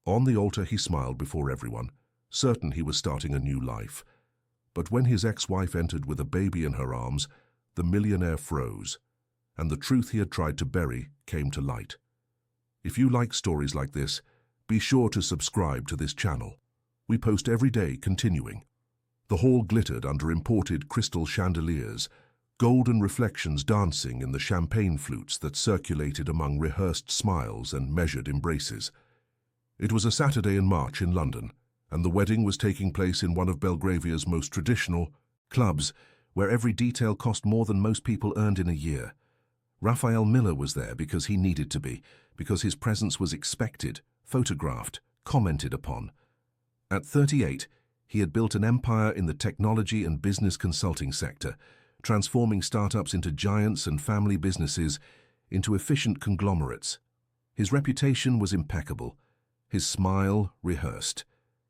On the altar he smiled before everyone, certain he was starting a new life. But when his ex-wife entered with a baby in her arms, the millionaire froze, and the truth he had tried to bury came to light. If you like stories like this, be sure to subscribe to this channel. We post every day, continuing. The hall glittered under imported crystal chandeliers, golden reflections dancing in the champagne flutes that circulated among rehearsed smiles and measured embraces. It was a Saturday in March in London, and the wedding was taking place in one of Belgravia's most traditional clubs, where every detail cost more than most people earned in a year. Raphael Miller was there because he needed to be, because his presence was expected, photographed, commented upon. At 38, he had built an empire in the technology and business consulting sector, transforming startups into giants and family businesses into efficient conglomerates. His reputation was impeccable, his smile rehearsed,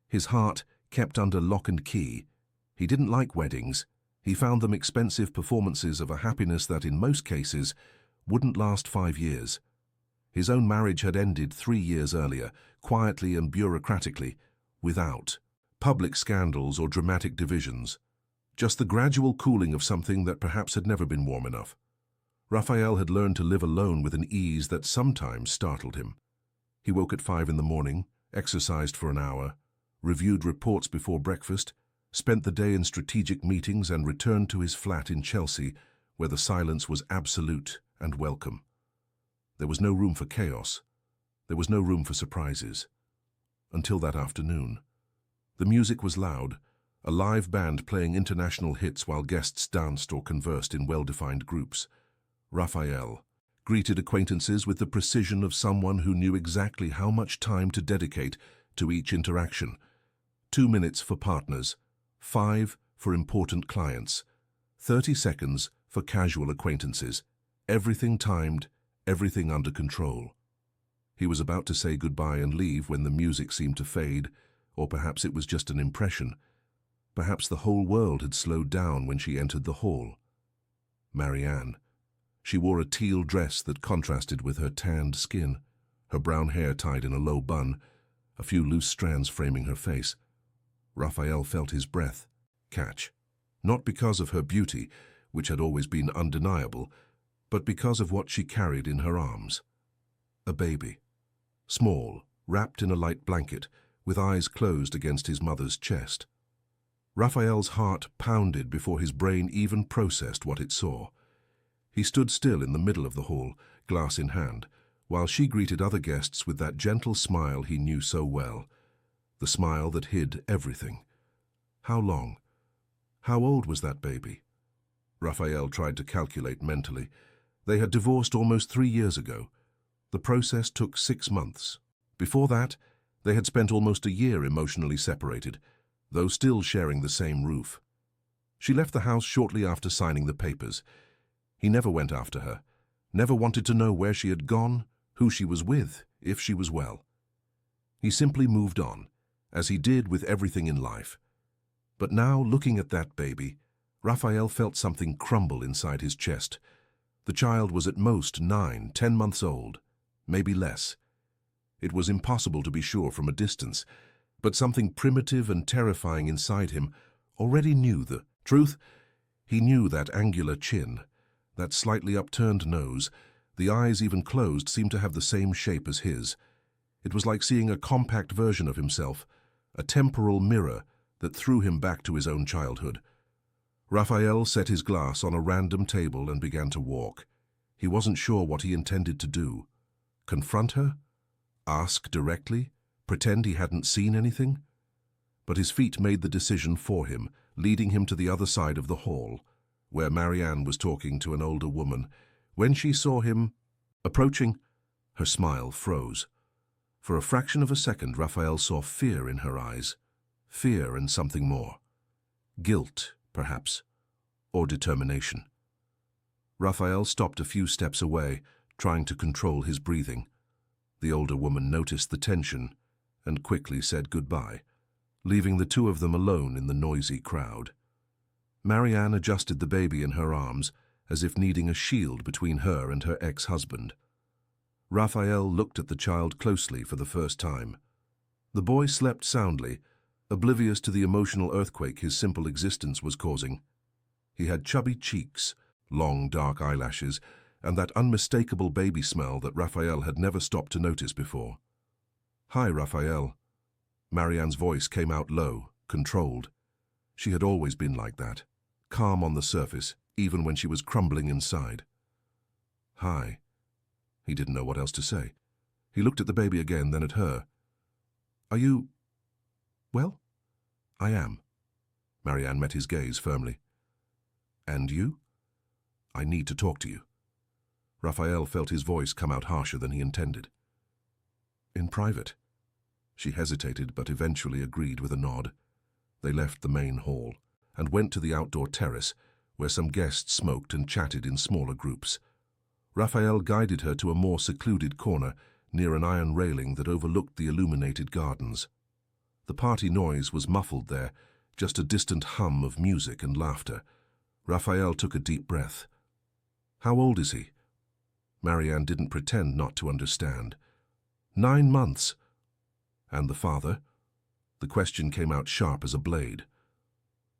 his heart kept under lock and key. He didn't like weddings. He found them expensive performances of a happiness that in most cases wouldn't last 5 years. His own marriage had ended 3 years earlier, quietly and bureaucratically, without public scandals or dramatic divisions, just the gradual cooling of something that perhaps had never been warm enough. Raphael had learned to live alone with an ease that sometimes startled him. He woke at 5 in the morning, exercised for an hour, reviewed reports before breakfast, spent the day in strategic meetings and returned to his flat in Chelsea, where the silence was absolute and welcome. There was no room for chaos. There was no room for surprises. Until that afternoon. The music was loud, a live band playing international hits while guests danced or conversed in well-defined groups. Raphael greeted acquaintances with the precision of someone who knew exactly how much time to dedicate to each interaction. 2 minutes for partners, 5 for important clients, 30 seconds for casual acquaintances. Everything timed, everything under control. He was about to say goodbye and leave when the music seemed to fade, or perhaps it was just an impression. Perhaps the whole world had slowed down when she entered the hall. Marianne. She wore a teal dress that contrasted with her tanned skin, her brown hair tied in a low bun, a few loose strands framing her face. Raphael felt his breath catch, not because of her beauty, which had always been undeniable, but because of what she carried in her arms. A baby. Small, wrapped in a light blanket, with eyes closed against his mother's chest. Raphael's heart pounded before his brain even processed what it saw. He stood still in the middle of the hall, glass in hand, while she greeted other guests with that gentle smile he knew so well, the smile that hid everything. How long? How old was that baby? Raphael tried to calculate mentally. They had divorced almost 3 years ago. The process took 6 months. Before that, they had spent almost a year emotionally separated, though still sharing the same roof. She left the house shortly after signing the papers. He never went after her, never wanted to know where she had gone, who she was with, if she was well. He simply moved on, as he did with everything in life. But now, looking at that baby, Raphael felt something crumble inside his chest. The child was at most 9, 10 months old, maybe less. It was impossible to be sure from a distance, but something primitive and terrifying inside him already knew the truth. He knew that angular chin, that slightly upturned nose, the eyes even closed seemed to have the same shape as his. It was like seeing a compact version of himself, a temporal mirror that threw him back to his own childhood. Raphael set his glass on a random table and began to walk. He wasn't sure what he intended to do. Confront her? Ask directly? Pretend he hadn't seen anything? But his feet made the decision for him, leading him to the other side of the hall, where Marianne was talking to an older woman. When she saw him approaching, her smile froze. For a fraction of a second, Raphael saw fear in her eyes. Fear and something more. Guilt, perhaps, or determination. Raphael stopped a few steps away, trying to control his breathing. The older woman noticed the tension and quickly said goodbye, leaving the two of them alone in the noisy crowd. Marianne adjusted the baby in her arms, as if needing a shield between her and her ex-husband. Raphael looked at the child closely for the first time. The boy slept soundly, oblivious to the emotional earthquake his simple existence was causing. He had chubby cheeks, long dark eyelashes, and that unmistakable baby smell that Raphael had never stopped to notice before. "Hi, Raphael." Marianne's voice came out low, controlled. She had always been like that, calm on the surface, even when she was crumbling inside. "Hi." He didn't know what else to say. He looked at the baby again, then at her. "Are you... well?" "I am." Marianne met his gaze firmly. "And you?" "I need to talk to you." Raphael felt his voice come out harsher than he intended. "In private." She hesitated, but eventually agreed with a nod. They left the main hall and went to the outdoor terrace, where some guests smoked and chatted in smaller groups. Raphael guided her to a more secluded corner near an iron railing that overlooked the illuminated gardens. The party noise was muffled there, just a distant hum of music and laughter. Raphael took a deep breath. "How old is he?" Marianne didn't pretend not to understand. 9 months. "And the father?" The question came out sharp as a blade.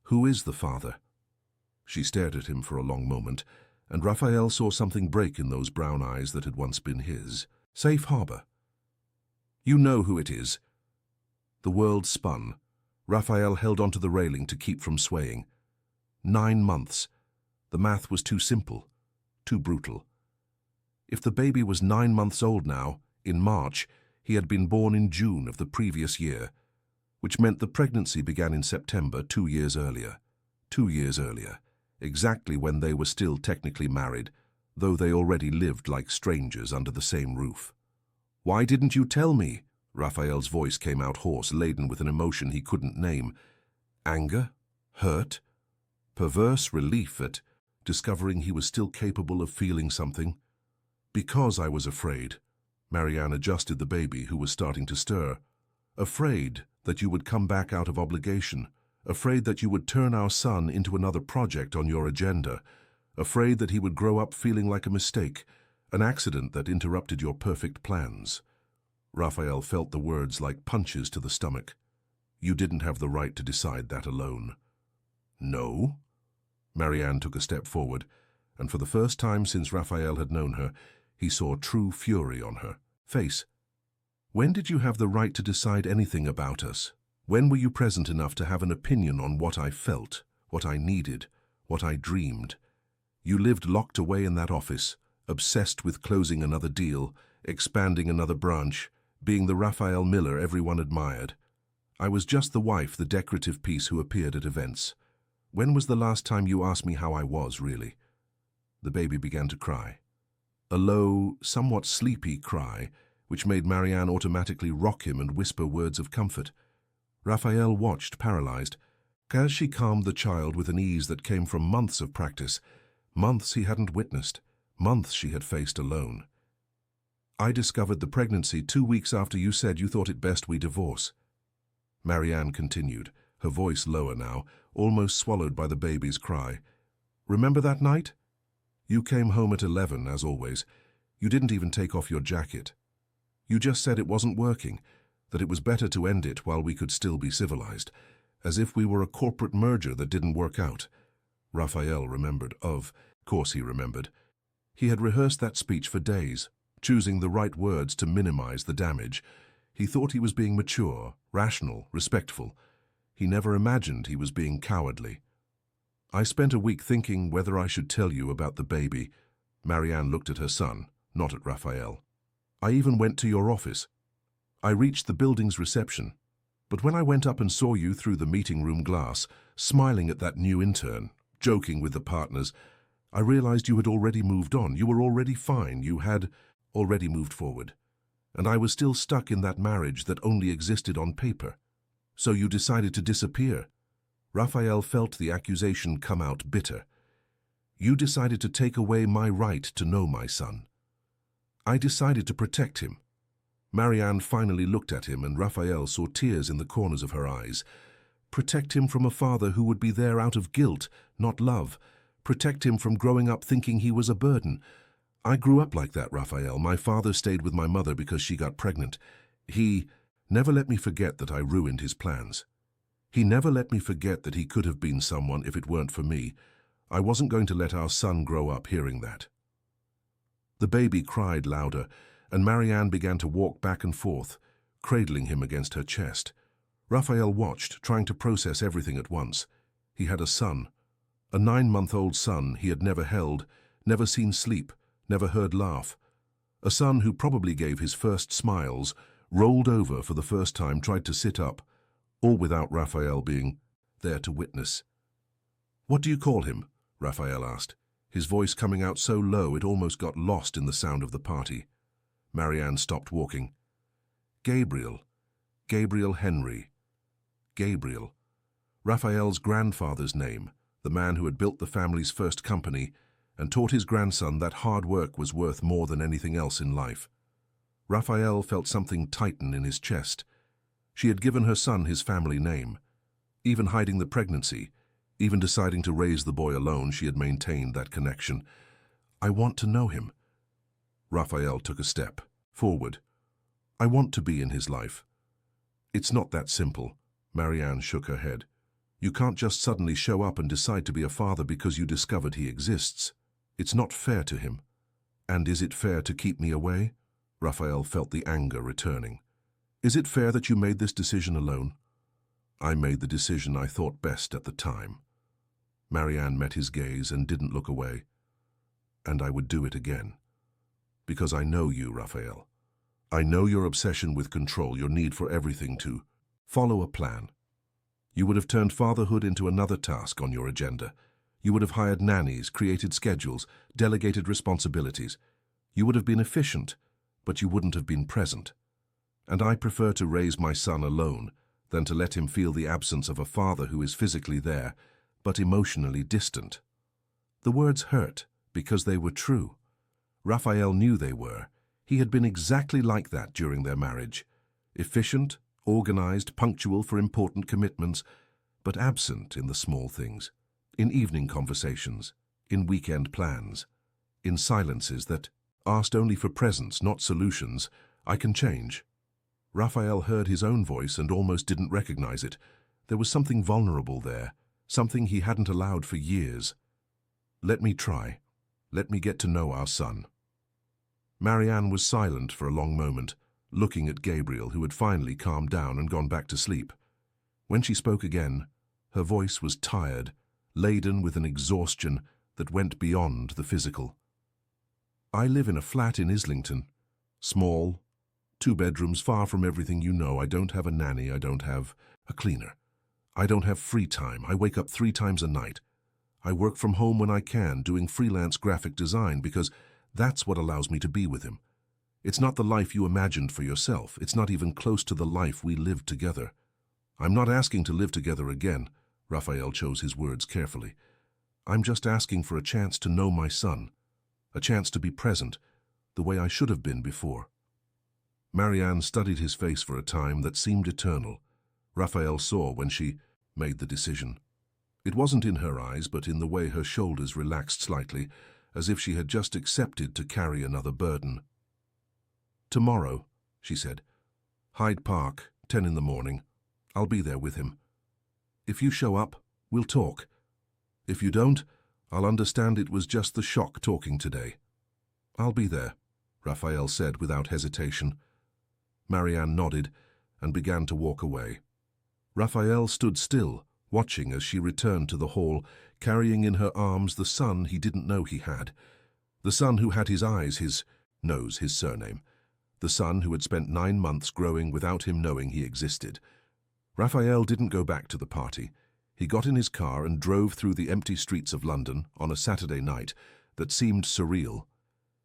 "Who is the father?" She stared at him for a long moment, and Raphael saw something break in those brown eyes that had once been his. "Safe harbor." "You know who it is." The world spun. Raphael held onto the railing to keep from swaying. 9 months. The math was too simple, too brutal. If the baby was 9 months old now, in March, he had been born in June of the previous year, which meant the pregnancy began in September 2 years earlier. 2 years earlier, exactly when they were still technically married, though they already lived like strangers under the same roof. "Why didn't you tell me?" Raphael's voice came out hoarse, laden with an emotion he couldn't name. Anger? Hurt? Perverse relief at discovering he was still capable of feeling something? "Because I was afraid." Marianne adjusted the baby, who was starting to stir. "Afraid that you would come back out of obligation. Afraid that you would turn our son into another project on your agenda. Afraid that he would grow up feeling like a mistake, an accident that interrupted your perfect plans." Raphael felt the words like punches to the stomach. "You didn't have the right to decide that alone." "No?" Marianne took a step forward, and for the first time since Raphael had known her, he saw true fury on her face. "When did you have the right to decide anything about us? When were you present enough to have an opinion on what I felt, what I needed, what I dreamed? You lived locked away in that office, obsessed with closing another deal, expanding another branch, being the Raphael Miller everyone admired. I was just the wife, the decorative piece who appeared at events. When was the last time you asked me how I was, really?" The baby began to cry. A low, somewhat sleepy cry, which made Marianne automatically rock him and whisper words of comfort. Raphael watched, paralyzed. As she calmed the child with an ease that came from months of practice, months he hadn't witnessed, months she had faced alone. "I discovered the pregnancy 2 weeks after you said you thought it best we divorce." Marianne continued, her voice lower now, almost swallowed by the baby's cry. "Remember that night? You came home at 11, as always. You didn't even take off your jacket. You just said it wasn't working, that it was better to end it while we could still be civilized, as if we were a corporate merger that didn't work out." Raphael remembered. Of course he remembered. He had rehearsed that speech for days, choosing the right words to minimize the damage. He thought he was being mature, rational, respectful. He never imagined he was being cowardly. "I spent a week thinking whether I should tell you about the baby." Marianne looked at her son, not at Raphael. "I even went to your office. I reached the building's reception. But when I went up and saw you through the meeting room glass, smiling at that new intern, joking with the partners, I realized you had already moved on. You were already fine. You had already moved forward. And I was still stuck in that marriage that only existed on paper. So you decided to disappear." Raphael felt the accusation come out bitter. "You decided to take away my right to know my son. I decided to protect him." Marianne finally looked at him, and Raphael saw tears in the corners of her eyes. Protect him from a father who would be there out of guilt, not love. Protect him from growing up thinking he was a burden. "I grew up like that, Raphael. My father stayed with my mother because she got pregnant. He..." never let me forget that I ruined his plans. He never let me forget that he could have been someone if it weren't for me. I wasn't going to let our son grow up hearing that. The baby cried louder, and Marianne began to walk back and forth, cradling him against her chest. Raphael watched, trying to process everything at once. He had a son, a 9-month-old son he had never held, never seen sleep, never heard laugh. A son who probably gave his first smiles, rolled over for the first time, tried to sit up, all without Raphael being there to witness. "What do you call him?" Raphael asked, his voice coming out so low it almost got lost in the sound of the party. Marianne stopped walking. "Gabriel. Gabriel Henry." Gabriel. Raphael's grandfather's name, the man who had built the family's first company and taught his grandson that hard work was worth more than anything else in life. Raphael felt something tighten in his chest. She had given her son his family name. Even hiding the pregnancy, even deciding to raise the boy alone, she had maintained that connection. "I want to know him." Raphael took a step forward. "I want to be in his life." "It's not that simple." Marianne shook her head. "You can't just suddenly show up and decide to be a father because you discovered he exists. It's not fair to him." "And is it fair to keep me away?" Raphael felt the anger returning. "Is it fair that you made this decision alone?" "I made the decision I thought best at the time." Marianne met his gaze and didn't look away. "And I would do it again. Because I know you, Raphael. I know your obsession with control, your need for everything to follow a plan. You would have turned fatherhood into another task on your agenda. You would have hired nannies, created schedules, delegated responsibilities. You would have been efficient, but you wouldn't have been present. And I prefer to raise my son alone than to let him feel the absence of a father who is physically there, but emotionally distant." The words hurt because they were true. Raphael knew they were. He had been exactly like that during their marriage. Efficient, organized, punctual for important commitments, but absent in the small things, in evening conversations, in weekend plans, in silences that asked only for presence, not solutions. "I can change." Raphael heard his own voice and almost didn't recognize it. There was something vulnerable there, something he hadn't allowed for years. "Let me try. Let me get to know our son." Marianne was silent for a long moment, looking at Gabriel, who had finally calmed down and gone back to sleep. When she spoke again, her voice was tired, laden with an exhaustion that went beyond the physical. "I live in a flat in Islington. Small, 2 bedrooms, far from everything you know. I don't have a nanny. I don't have a cleaner. I don't have free time. I wake up 3 times a night. I work from home when I can, doing freelance graphic design because that's what allows me to be with him. It's not the life you imagined for yourself. It's not even close to the life we lived together. I'm not asking to live together again." Raphael chose his words carefully. "I'm just asking for a chance to know my son, a chance to be present, the way I should have been before." Marianne studied his face for a time that seemed eternal. Raphael saw when she made the decision. It wasn't in her eyes, but in the way her shoulders relaxed slightly, as if she had just accepted to carry another burden. "Tomorrow," she said. "Hyde Park, 10 in the morning. I'll be there with him. If you show up, we'll talk. If you don't, I'll understand it was just the shock talking today." "I'll be there," Raphael said without hesitation. Marianne nodded and began to walk away. Raphael stood still, watching as she returned to the hall, carrying in her arms the son he didn't know he had. The son who had his eyes, his nose, his surname. The son who had spent 9 months growing without him knowing he existed. Raphael didn't go back to the party. He got in his car and drove through the empty streets of London on a Saturday night that seemed surreal.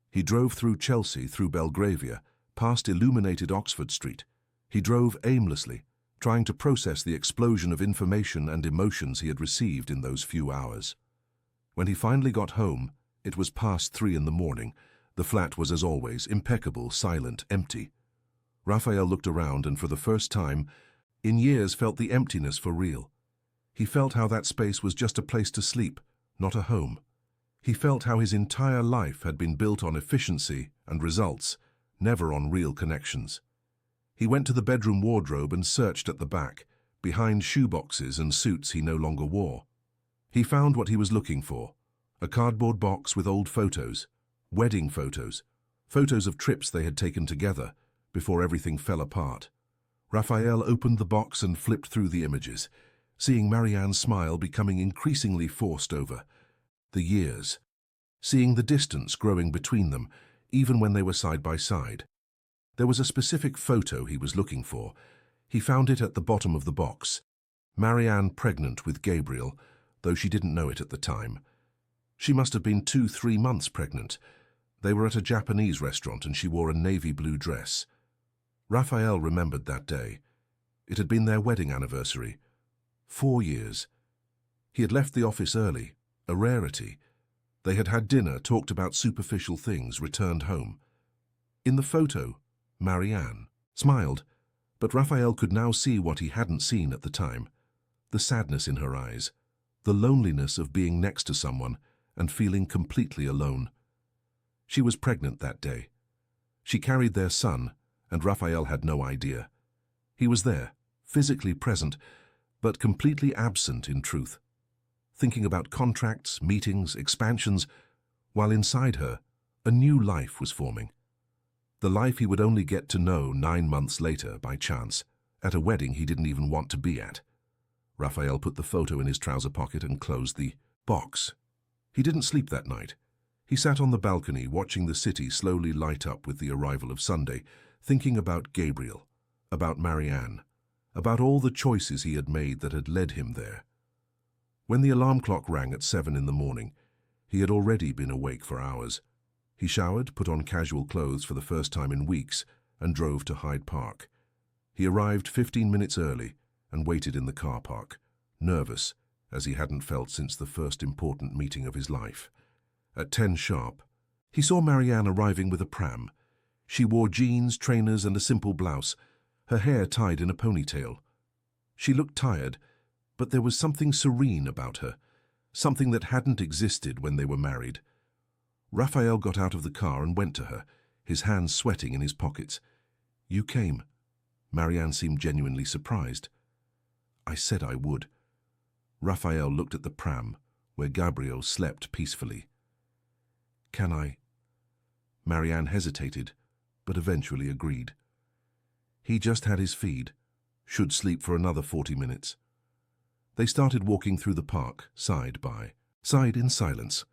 He drove through Chelsea, through Belgravia, past illuminated Oxford Street. He drove aimlessly, trying to process the explosion of information and emotions he had received in those few hours. When he finally got home, it was past 3 in the morning. The flat was, as always, impeccable, silent, empty. Raphael looked around and for the first time in years felt the emptiness for real. He felt how that space was just a place to sleep, not a home. He felt how his entire life had been built on efficiency and results, never on real connections. He went to the bedroom wardrobe and searched at the back, behind shoeboxes and suits he no longer wore. He found what he was looking for: a cardboard box with old photos, wedding photos, photos of trips they had taken together before everything fell apart. Raphael opened the box and flipped through the images, seeing Marianne's smile becoming increasingly forced over the years, seeing the distance growing between them, even when they were side by side. There was a specific photo he was looking for. He found it at the bottom of the box. Marianne pregnant with Gabriel, though she didn't know it at the time. She must have been 2-3 months pregnant. They were at a Japanese restaurant and she wore a navy blue dress. Raphael remembered that day. It had been their wedding anniversary. 4 years. He had left the office early, a rarity. They had had dinner, talked about superficial things, returned home. In the photo, Marianne smiled, but Raphael could now see what he hadn't seen at the time: the sadness in her eyes, the loneliness of being next to someone and feeling completely alone. She was pregnant that day. She carried their son, and Raphael had no idea. He was there, physically present, but completely absent in truth, thinking about contracts, meetings, expansions, while inside her, a new life was forming. The life he would only get to know 9 months later, by chance, at a wedding he didn't even want to be at. Raphael put the photo in his trouser pocket and closed the box. He didn't sleep that night. He sat on the balcony watching the city slowly light up with the arrival of Sunday, thinking about Gabriel, about Marianne, about all the choices he had made that had led him there. When the alarm clock rang at 7 in the morning, he had already been awake for hours. He showered, put on casual clothes for the first time in weeks, and drove to Hyde Park. He arrived 15 minutes early and waited in the car park, nervous, as he hadn't felt since the first important meeting of his life. At 10 sharp, he saw Marianne arriving with a pram. She wore jeans, trainers, and a simple blouse, her hair tied in a ponytail. She looked tired, but there was something serene about her, something that hadn't existed when they were married. Raphael got out of the car and went to her, his hands sweating in his pockets. "You came." Marianne seemed genuinely surprised. "I said I would." Raphael looked at the pram, where Gabriel slept peacefully. "Can I?" Marianne hesitated, but eventually agreed. He just had his feed, should sleep for another 40 minutes. They started walking through the park, side by side in silence.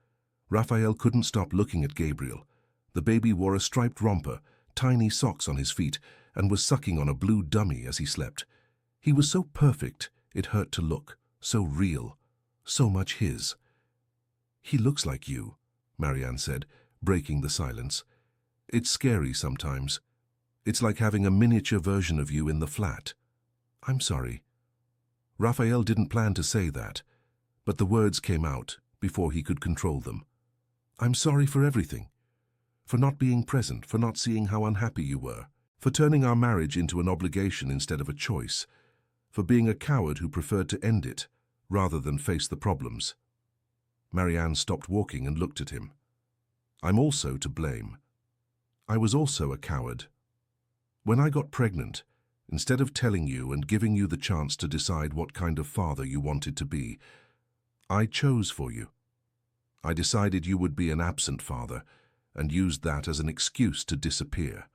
Raphael couldn't stop looking at Gabriel. The baby wore a striped romper, tiny socks on his feet, and was sucking on a blue dummy as he slept. He was so perfect, it hurt to look, so real, so much his. "He looks like you," Marianne said, breaking the silence. "It's scary sometimes. It's like having a miniature version of you in the flat." "I'm sorry." Raphael didn't plan to say that, but the words came out before he could control them. "I'm sorry for everything. For not being present, for not seeing how unhappy you were, for turning our marriage into an obligation instead of a choice, for being a coward who preferred to end it rather than face the problems." Marianne stopped walking and looked at him. "I'm also to blame. I was also a coward. When I got pregnant, instead of telling you and giving you the chance to decide what kind of father you wanted to be, I chose for you. I decided you would be an absent father and used that as an excuse to disappear.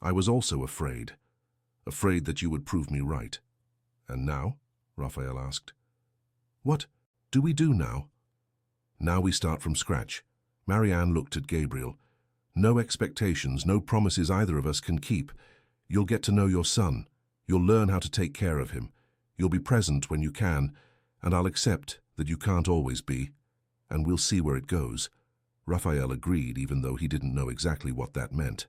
I was also afraid that you would prove me right." "And now?" Raphael asked. "What do we do now?" "Now we start from scratch." Marianne looked at Gabriel. "No expectations, no promises either of us can keep. You'll get to know your son. You'll learn how to take care of him. You'll be present when you can, and I'll accept that you can't always be, and we'll see where it goes." Raphael agreed, even though he didn't know exactly what that meant.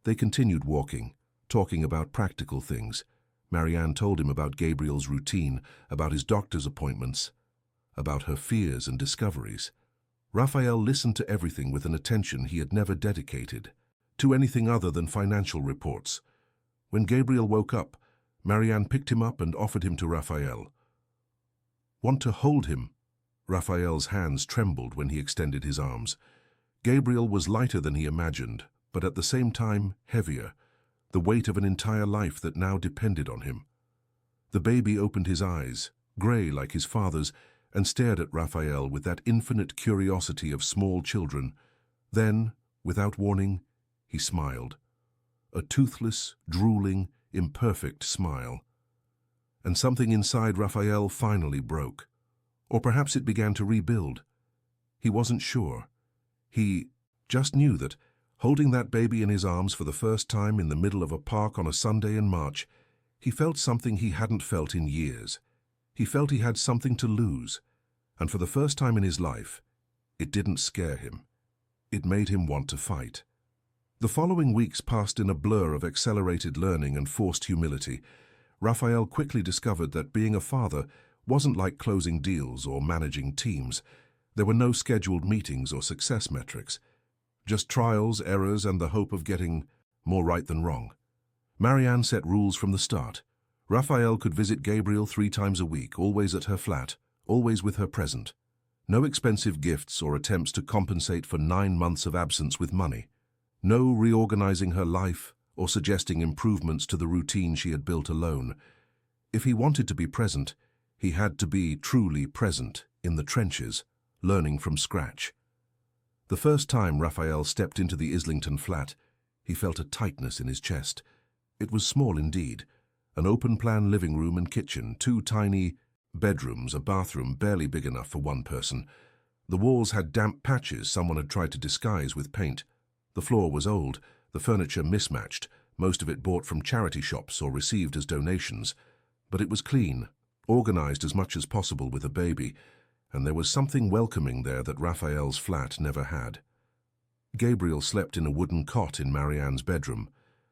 They continued walking, talking about practical things. Marianne told him about Gabriel's routine, about his doctor's appointments, about her fears and discoveries. Raphael listened to everything with an attention he had never dedicated to anything other than financial reports. When Gabriel woke up, Marianne picked him up and offered him to Raphael. "Want to hold him?" Raphael's hands trembled when he extended his arms. Gabriel was lighter than he imagined, but at the same time heavier. the weight of an entire life that now depended on him. The baby opened his eyes, grey like his father's, and stared at Raphael with that infinite curiosity of small children. Then, without warning, he smiled. A toothless, drooling, imperfect smile. And something inside Raphael finally broke. Or perhaps it began to rebuild. He wasn't sure. He just knew that, holding that baby in his arms for the first time in the middle of a park on a Sunday in March, he felt something he hadn't felt in years. He felt he had something to lose, and for the first time in his life, it didn't scare him. It made him want to fight. The following weeks passed in a blur of accelerated learning and forced humility. Raphael quickly discovered that being a father wasn't like closing deals or managing teams. There were no scheduled meetings or success metrics. Just trials, errors, and the hope of getting more right than wrong. Marianne set rules from the start. Raphael could visit Gabriel 3 times a week, always at her flat, always with her present. No expensive gifts or attempts to compensate for 9 months of absence with money. No reorganizing her life or suggesting improvements to the routine she had built alone. If he wanted to be present, he had to be truly present, in the trenches, learning from scratch. The first time Raphael stepped into the Islington flat, he felt a tightness in his chest. It was small indeed. An open-plan living room and kitchen, 2 tiny bedrooms, a bathroom barely big enough for one person. The walls had damp patches someone had tried to disguise with paint. The floor was old, the furniture mismatched, most of it bought from charity shops or received as donations. But it was clean, organized as much as possible with a baby, and there was something welcoming there that Raphael's flat never had. Gabriel slept in a wooden cot in Marianne's bedroom.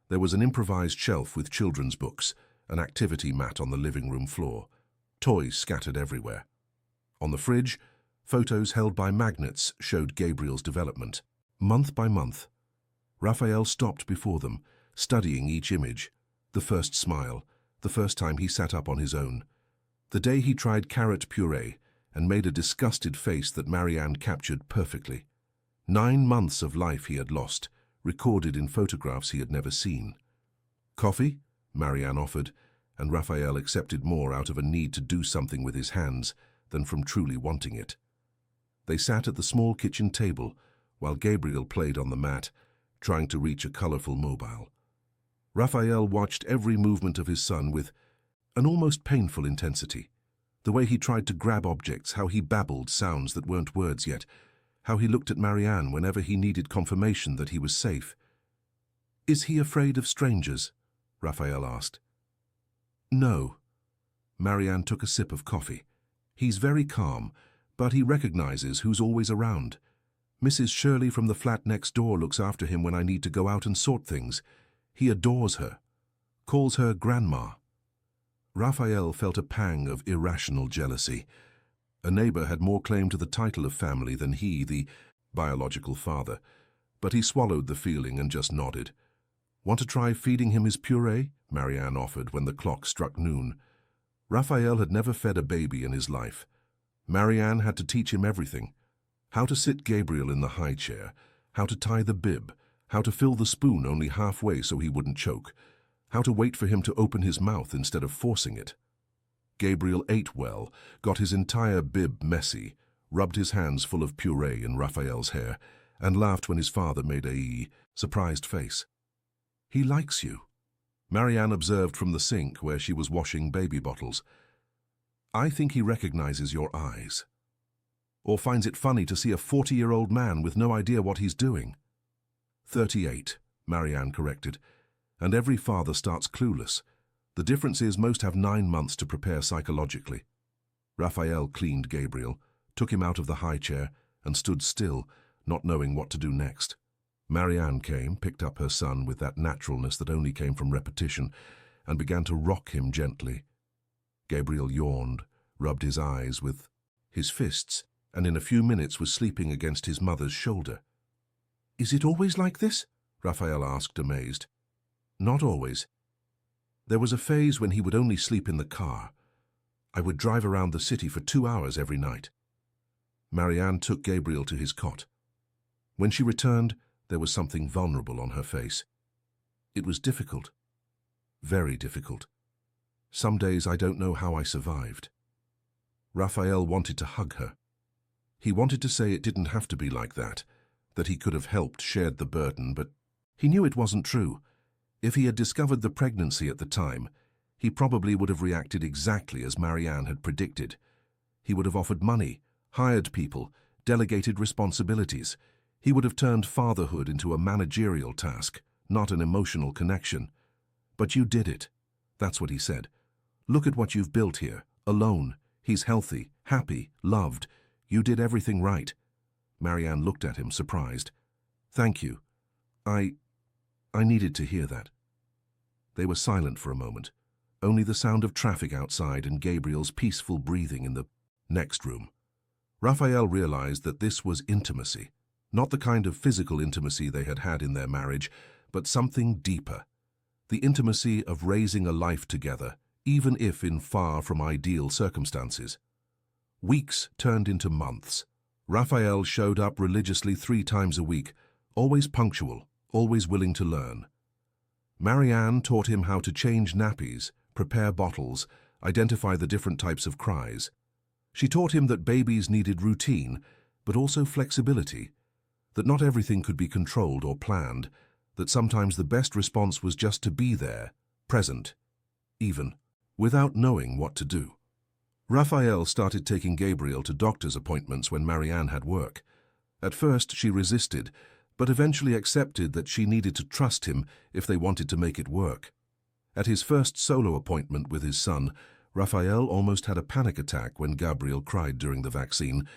There was an improvised shelf with children's books, an activity mat on the living room floor, toys scattered everywhere. On the fridge, photos held by magnets showed Gabriel's development. Month by month, Raphael stopped before them, studying each image. The first smile, the first time he sat up on his own. The day he tried carrot puree and made a disgusted face that Marianne captured perfectly. 9 months of life he had lost, recorded in photographs he had never seen. Coffee? Marianne offered, and Raphael accepted more out of a need to do something with his hands than from truly wanting it. They sat at the small kitchen table while Gabriel played on the mat, trying to reach a colorful mobile. Raphael watched every movement of his son with an almost painful intensity. The way he tried to grab objects, how he babbled sounds that weren't words yet, how he looked at Marianne whenever he needed confirmation that he was safe. "Is he afraid of strangers?" Raphael asked. "No." Marianne took a sip of coffee. "He's very calm, but he recognizes who's always around. Mrs. Shirley from the flat next door looks after him when I need to go out and sort things. He adores her, calls her Grandma." Raphael felt a pang of irrational jealousy. A neighbor had more claim to the title of family than he, the biological father, but he swallowed the feeling and just nodded. "Want to try feeding him his puree?" Marianne offered when the clock struck noon. Raphael had never fed a baby in his life. Marianne had to teach him everything. How to sit Gabriel in the high chair, how to tie the bib, how to fill the spoon only halfway so he wouldn't choke, how to wait for him to open his mouth instead of forcing it. Gabriel ate well, got his entire bib messy, rubbed his hands full of puree in Raphael's hair, and laughed when his father made a surprised face. "He likes you," Marianne observed from the sink where she was washing baby bottles. "I think he recognizes your eyes. Or finds it funny to see a 40-year-old man with no idea what he's doing." 38, Marianne corrected, "and every father starts clueless. The difference is most have 9 months to prepare psychologically." Raphael cleaned Gabriel, took him out of the high chair, and stood still, not knowing what to do next. Marianne came, picked up her son with that naturalness that only came from repetition, and began to rock him gently. Gabriel yawned, rubbed his eyes with his fists, and in a few minutes was sleeping against his mother's shoulder. "Is it always like this?" Raphael asked, amazed. "Not always. There was a phase when he would only sleep in the car. I would drive around the city for 2 hours every night." Marianne took Gabriel to his cot. When she returned, there was something vulnerable on her face. It was difficult, very difficult. Some days I don't know how I survived. Raphael wanted to hug her. He wanted to say it didn't have to be like that he could have helped, shared the burden, but he knew it wasn't true. If he had discovered the pregnancy at the time, he probably would have reacted exactly as Marianne had predicted. He would have offered money, hired people, delegated responsibilities. He would have turned fatherhood into a managerial task, not an emotional connection. But you did it. That's what he said. Look at what you've built here, alone. He's healthy, happy, loved. You did everything right. Marianne looked at him, surprised. Thank you. I needed to hear that. They were silent for a moment. Only the sound of traffic outside and Gabriel's peaceful breathing in the next room. Raphael realized that this was intimacy. Not the kind of physical intimacy they had had in their marriage, but something deeper. The intimacy of raising a life together, even if in far from ideal circumstances. Weeks turned into months. Raphael showed up religiously 3 times a week, always punctual, always willing to learn. Marianne taught him how to change nappies, prepare bottles, identify the different types of cries. She taught him that babies needed routine, but also flexibility, that not everything could be controlled or planned, that sometimes the best response was just to be there, present, even, without knowing what to do. Raphael started taking Gabriel to doctor's appointments when Marianne had work. At first she resisted, but eventually accepted that she needed to trust him if they wanted to make it work. At his first solo appointment with his son, Raphael almost had a panic attack when Gabriel cried during the vaccine.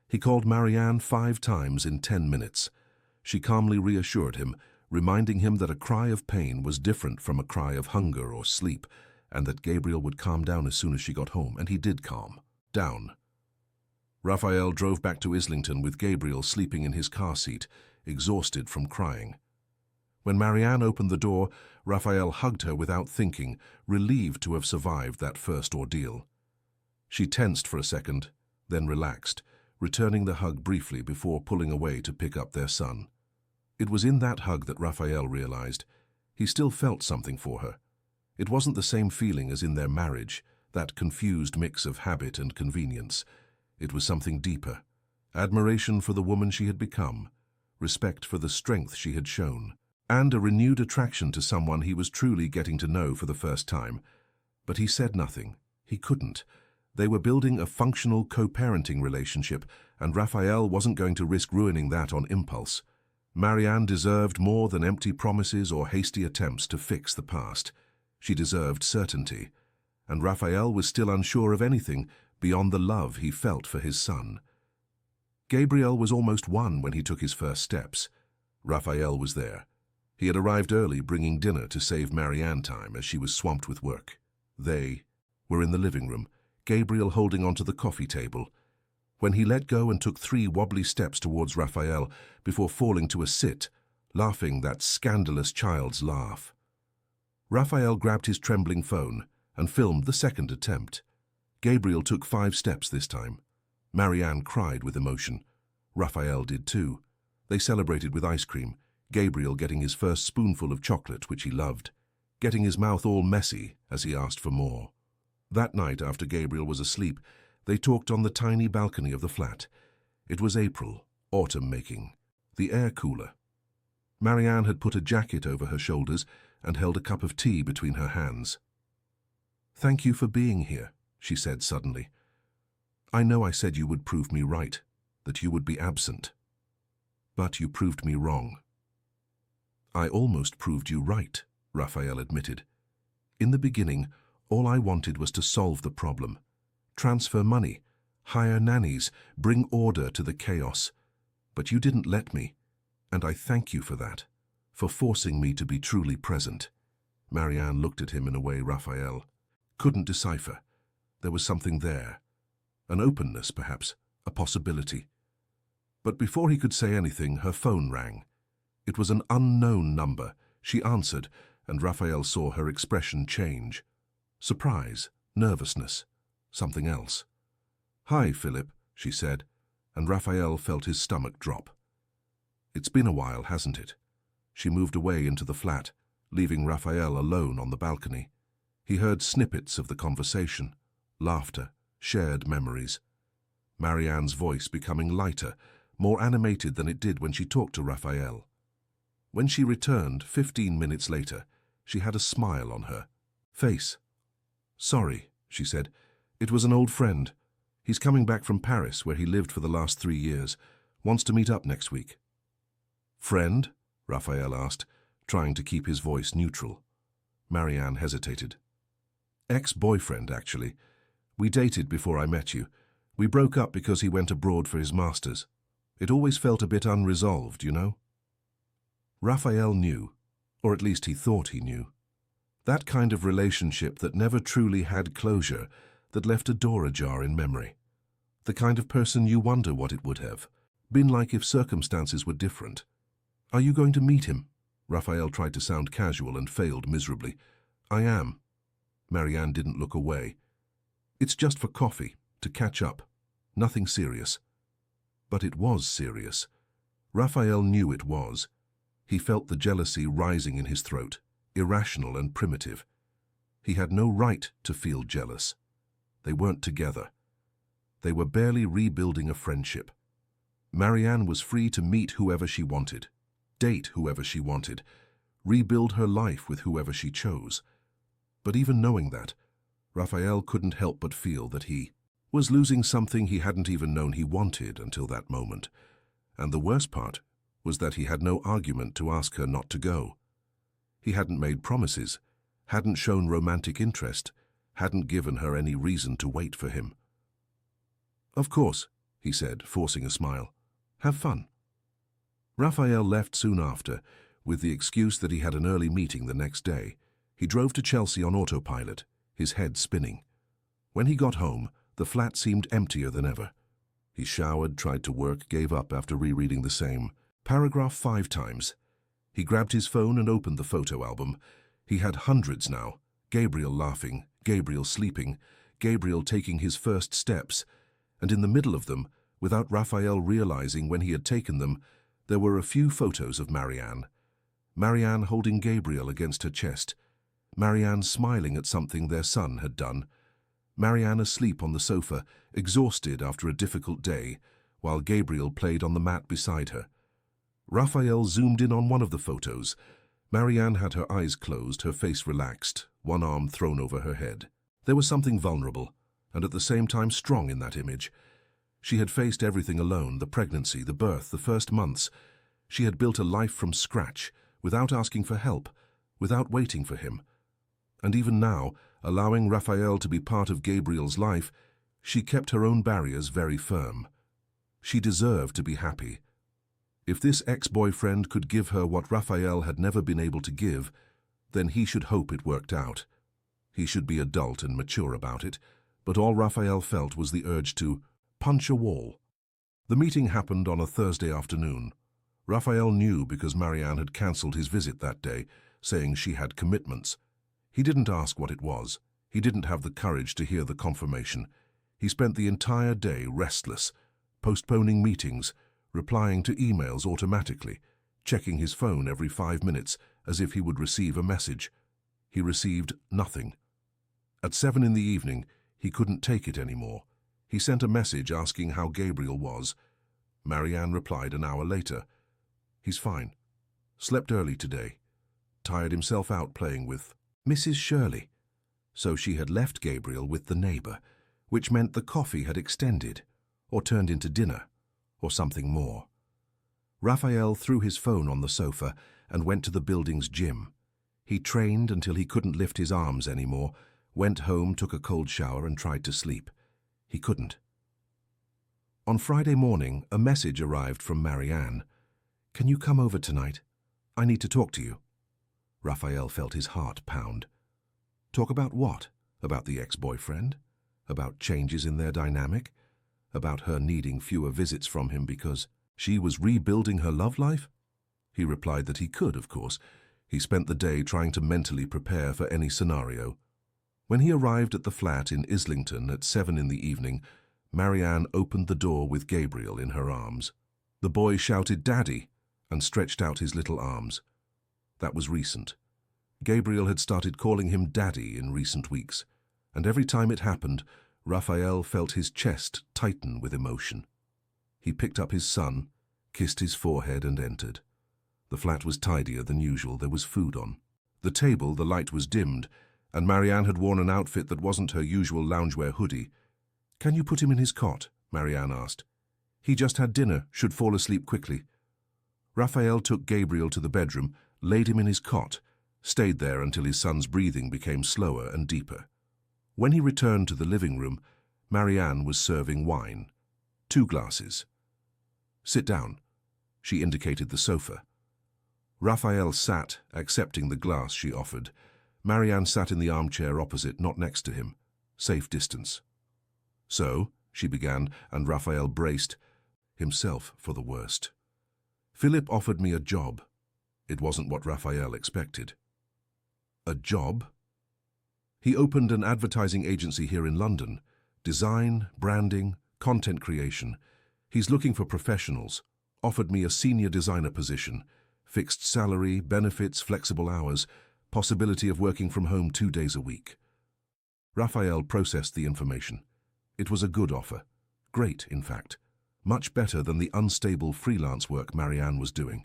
He called Marianne 5 times in 10 minutes. She calmly reassured him, reminding him that a cry of pain was different from a cry of hunger or sleep, and that Gabriel would calm down as soon as she got home, and he did calm down. Raphael drove back to Islington with Gabriel sleeping in his car seat, exhausted from crying. When Marianne opened the door, Raphael hugged her without thinking, relieved to have survived that first ordeal. She tensed for a second, then relaxed, returning the hug briefly before pulling away to pick up their son. It was in that hug that Raphael realized he still felt something for her. It wasn't the same feeling as in their marriage, that confused mix of habit and convenience. It was something deeper, admiration for the woman she had become, respect for the strength she had shown, and a renewed attraction to someone he was truly getting to know for the first time. But he said nothing. He couldn't. They were building a functional co-parenting relationship, and Raphael wasn't going to risk ruining that on impulse. Marianne deserved more than empty promises or hasty attempts to fix the past. She deserved certainty, and Raphael was still unsure of anything beyond the love he felt for his son. Gabriel was almost 1 when he took his first steps. Raphael was there. He had arrived early, bringing dinner to save Marianne time as she was swamped with work. They were in the living room, Gabriel holding onto the coffee table, when he let go and took 3 wobbly steps towards Raphael before falling to a sit, laughing that scandalous child's laugh. Raphael grabbed his trembling phone and filmed the second attempt. Gabriel took 5 steps this time. Marianne cried with emotion. Raphael did too. They celebrated with ice cream, Gabriel getting his first spoonful of chocolate, which he loved, getting his mouth all messy as he asked for more. That night, after Gabriel was asleep, they talked on the tiny balcony of the flat. It was April, autumn making, the air cooler. Marianne had put a jacket over her shoulders and held a cup of tea between her hands. "Thank you for being here," she said suddenly. "I know I said you would prove me right, that you would be absent. But you proved me wrong." "I almost proved you right," Raphael admitted. "In the beginning, all I wanted was to solve the problem. Transfer money, hire nannies, bring order to the chaos. But you didn't let me, and I thank you for that, for forcing me to be truly present." Marianne looked at him in a way Raphael couldn't decipher. There was something there. An openness, perhaps, a possibility. But before he could say anything, her phone rang. It was an unknown number. She answered, and Raphael saw her expression change. Surprise, nervousness, something else. "Hi, Philip," she said, and Raphael felt his stomach drop. "It's been a while, hasn't it?" She moved away into the flat, leaving Raphael alone on the balcony. He heard snippets of the conversation, laughter, shared memories. Marianne's voice becoming lighter, more animated than it did when she talked to Raphael. When she returned 15 minutes later, she had a smile on her face. "Sorry," she said. "It was an old friend. He's coming back from Paris, where he lived for the last 3 years. Wants to meet up next week." "Friend?" Raphael asked, trying to keep his voice neutral. Marianne hesitated. "Ex-boyfriend, actually. We dated before I met you. We broke up because he went abroad for his master's. It always felt a bit unresolved, you know?" Raphael knew, or at least he thought he knew. That kind of relationship that never truly had closure, that left a door ajar in memory. The kind of person you wonder what it would have been like if circumstances were different. "Are you going to meet him?" Raphael tried to sound casual and failed miserably. "I am." Marianne didn't look away. "It's just for coffee, to catch up. Nothing serious." But it was serious. Raphael knew it was. He felt the jealousy rising in his throat, irrational and primitive. He had no right to feel jealous. They weren't together. They were barely rebuilding a friendship. Marianne was free to meet whoever she wanted, date whoever she wanted, rebuild her life with whoever she chose. But even knowing that, Raphael couldn't help but feel that he was losing something he hadn't even known he wanted until that moment. And the worst part was that he had no argument to ask her not to go. He hadn't made promises, hadn't shown romantic interest, hadn't given her any reason to wait for him. "Of course," he said, forcing a smile. "Have fun." Raphael left soon after, with the excuse that he had an early meeting the next day. He drove to Chelsea on autopilot, his head spinning. When he got home, the flat seemed emptier than ever. He showered, tried to work, gave up after rereading the same paragraph 5 times. He grabbed his phone and opened the photo album. He had hundreds now. Gabriel laughing, Gabriel sleeping, Gabriel taking his first steps. And in the middle of them, without Raphael realizing when he had taken them, there were a few photos of Marianne. Marianne holding Gabriel against her chest. Marianne smiling at something their son had done. Marianne asleep on the sofa, exhausted after a difficult day, while Gabriel played on the mat beside her. Raphael zoomed in on one of the photos. Marianne had her eyes closed, her face relaxed, one arm thrown over her head. There was something vulnerable, and at the same time strong in that image. She had faced everything alone, the pregnancy, the birth, the first months. She had built a life from scratch, without asking for help, without waiting for him. And even now, allowing Raphael to be part of Gabriel's life, she kept her own barriers very firm. She deserved to be happy. If this ex-boyfriend could give her what Raphael had never been able to give, then he should hope it worked out. He should be adult and mature about it, but all Raphael felt was the urge to punch a wall. The meeting happened on a Thursday afternoon. Raphael knew because Marianne had cancelled his visit that day, saying she had commitments. He didn't ask what it was. He didn't have the courage to hear the confirmation. He spent the entire day restless, postponing meetings, replying to emails automatically, checking his phone every 5 minutes as if he would receive a message. He received nothing. At 7 in the evening, he couldn't take it anymore. He sent a message asking how Gabriel was. Marianne replied an hour later. "He's fine. Slept early today. Tired himself out playing with Mrs. Shirley." So she had left Gabriel with the neighbor, which meant the coffee had extended, or turned into dinner, or something more. Raphael threw his phone on the sofa and went to the building's gym. He trained until he couldn't lift his arms anymore, went home, took a cold shower and tried to sleep. He couldn't. On Friday morning, a message arrived from Marianne. "Can you come over tonight? I need to talk to you." Raphael felt his heart pound. Talk about what? About the ex-boyfriend? About changes in their dynamic? About her needing fewer visits from him because she was rebuilding her love life? He replied that he could, of course. He spent the day trying to mentally prepare for any scenario. When he arrived at the flat in Islington at 7 in the evening, Marianne opened the door with Gabriel in her arms. The boy shouted, "Daddy," and stretched out his little arms. That was recent. Gabriel had started calling him Daddy in recent weeks, and every time it happened, Raphael felt his chest tighten with emotion. He picked up his son, kissed his forehead and entered. The flat was tidier than usual. There was food on the table, the light was dimmed, and Marianne had worn an outfit that wasn't her usual loungewear hoodie. "Can you put him in his cot?" Marianne asked. "He just had dinner, should fall asleep quickly." Raphael took Gabriel to the bedroom, laid him in his cot, stayed there until his son's breathing became slower and deeper. When he returned to the living room, Marianne was serving wine. 2 glasses. "Sit down." She indicated the sofa. Raphael sat, accepting the glass she offered. Marianne sat in the armchair opposite, not next to him. Safe distance. "So," she began, and Raphael braced himself for the worst. "Philip offered me a job." It wasn't what Raphael expected. "A job?" "He opened an advertising agency here in London. Design, branding, content creation. He's looking for professionals. Offered me a senior designer position. Fixed salary, benefits, flexible hours, possibility of working from home 2 days a week." Raphael processed the information. It was a good offer. Great, in fact. Much better than the unstable freelance work Marianne was doing.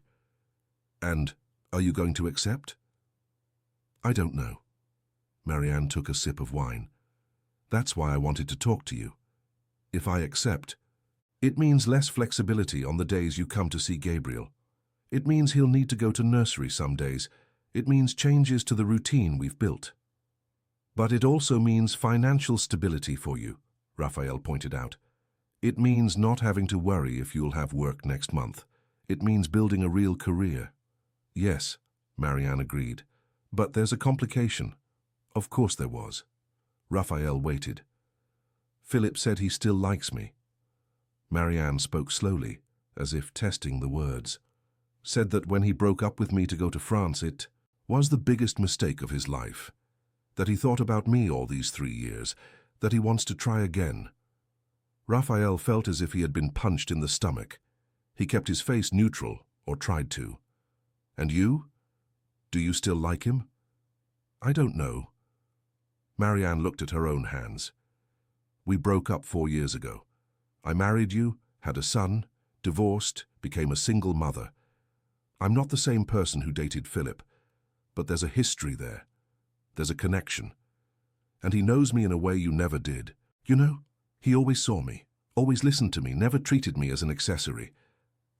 "And are you going to accept?" "I don't know." Marianne took a sip of wine. "That's why I wanted to talk to you. If I accept, it means less flexibility on the days you come to see Gabriel. It means he'll need to go to nursery some days. It means changes to the routine we've built. But it also means financial stability for you," Raphael pointed out. "It means not having to worry if you'll have work next month. It means building a real career." "Yes," Marianne agreed. "But there's a complication." Of course there was. Raphael waited. "Philip said he still likes me." Marianne spoke slowly, as if testing the words. "Said that when he broke up with me to go to France, it was the biggest mistake of his life. That he thought about me all these 3 years, that he wants to try again." Raphael felt as if he had been punched in the stomach. He kept his face neutral, or tried to. "And you? Do you still like him?" "I don't know." Marianne looked at her own hands. "We broke up 4 years ago. I married you, had a son, divorced, became a single mother. I'm not the same person who dated Philip, but there's a history there. There's a connection. And he knows me in a way you never did. You know, he always saw me, always listened to me, never treated me as an accessory."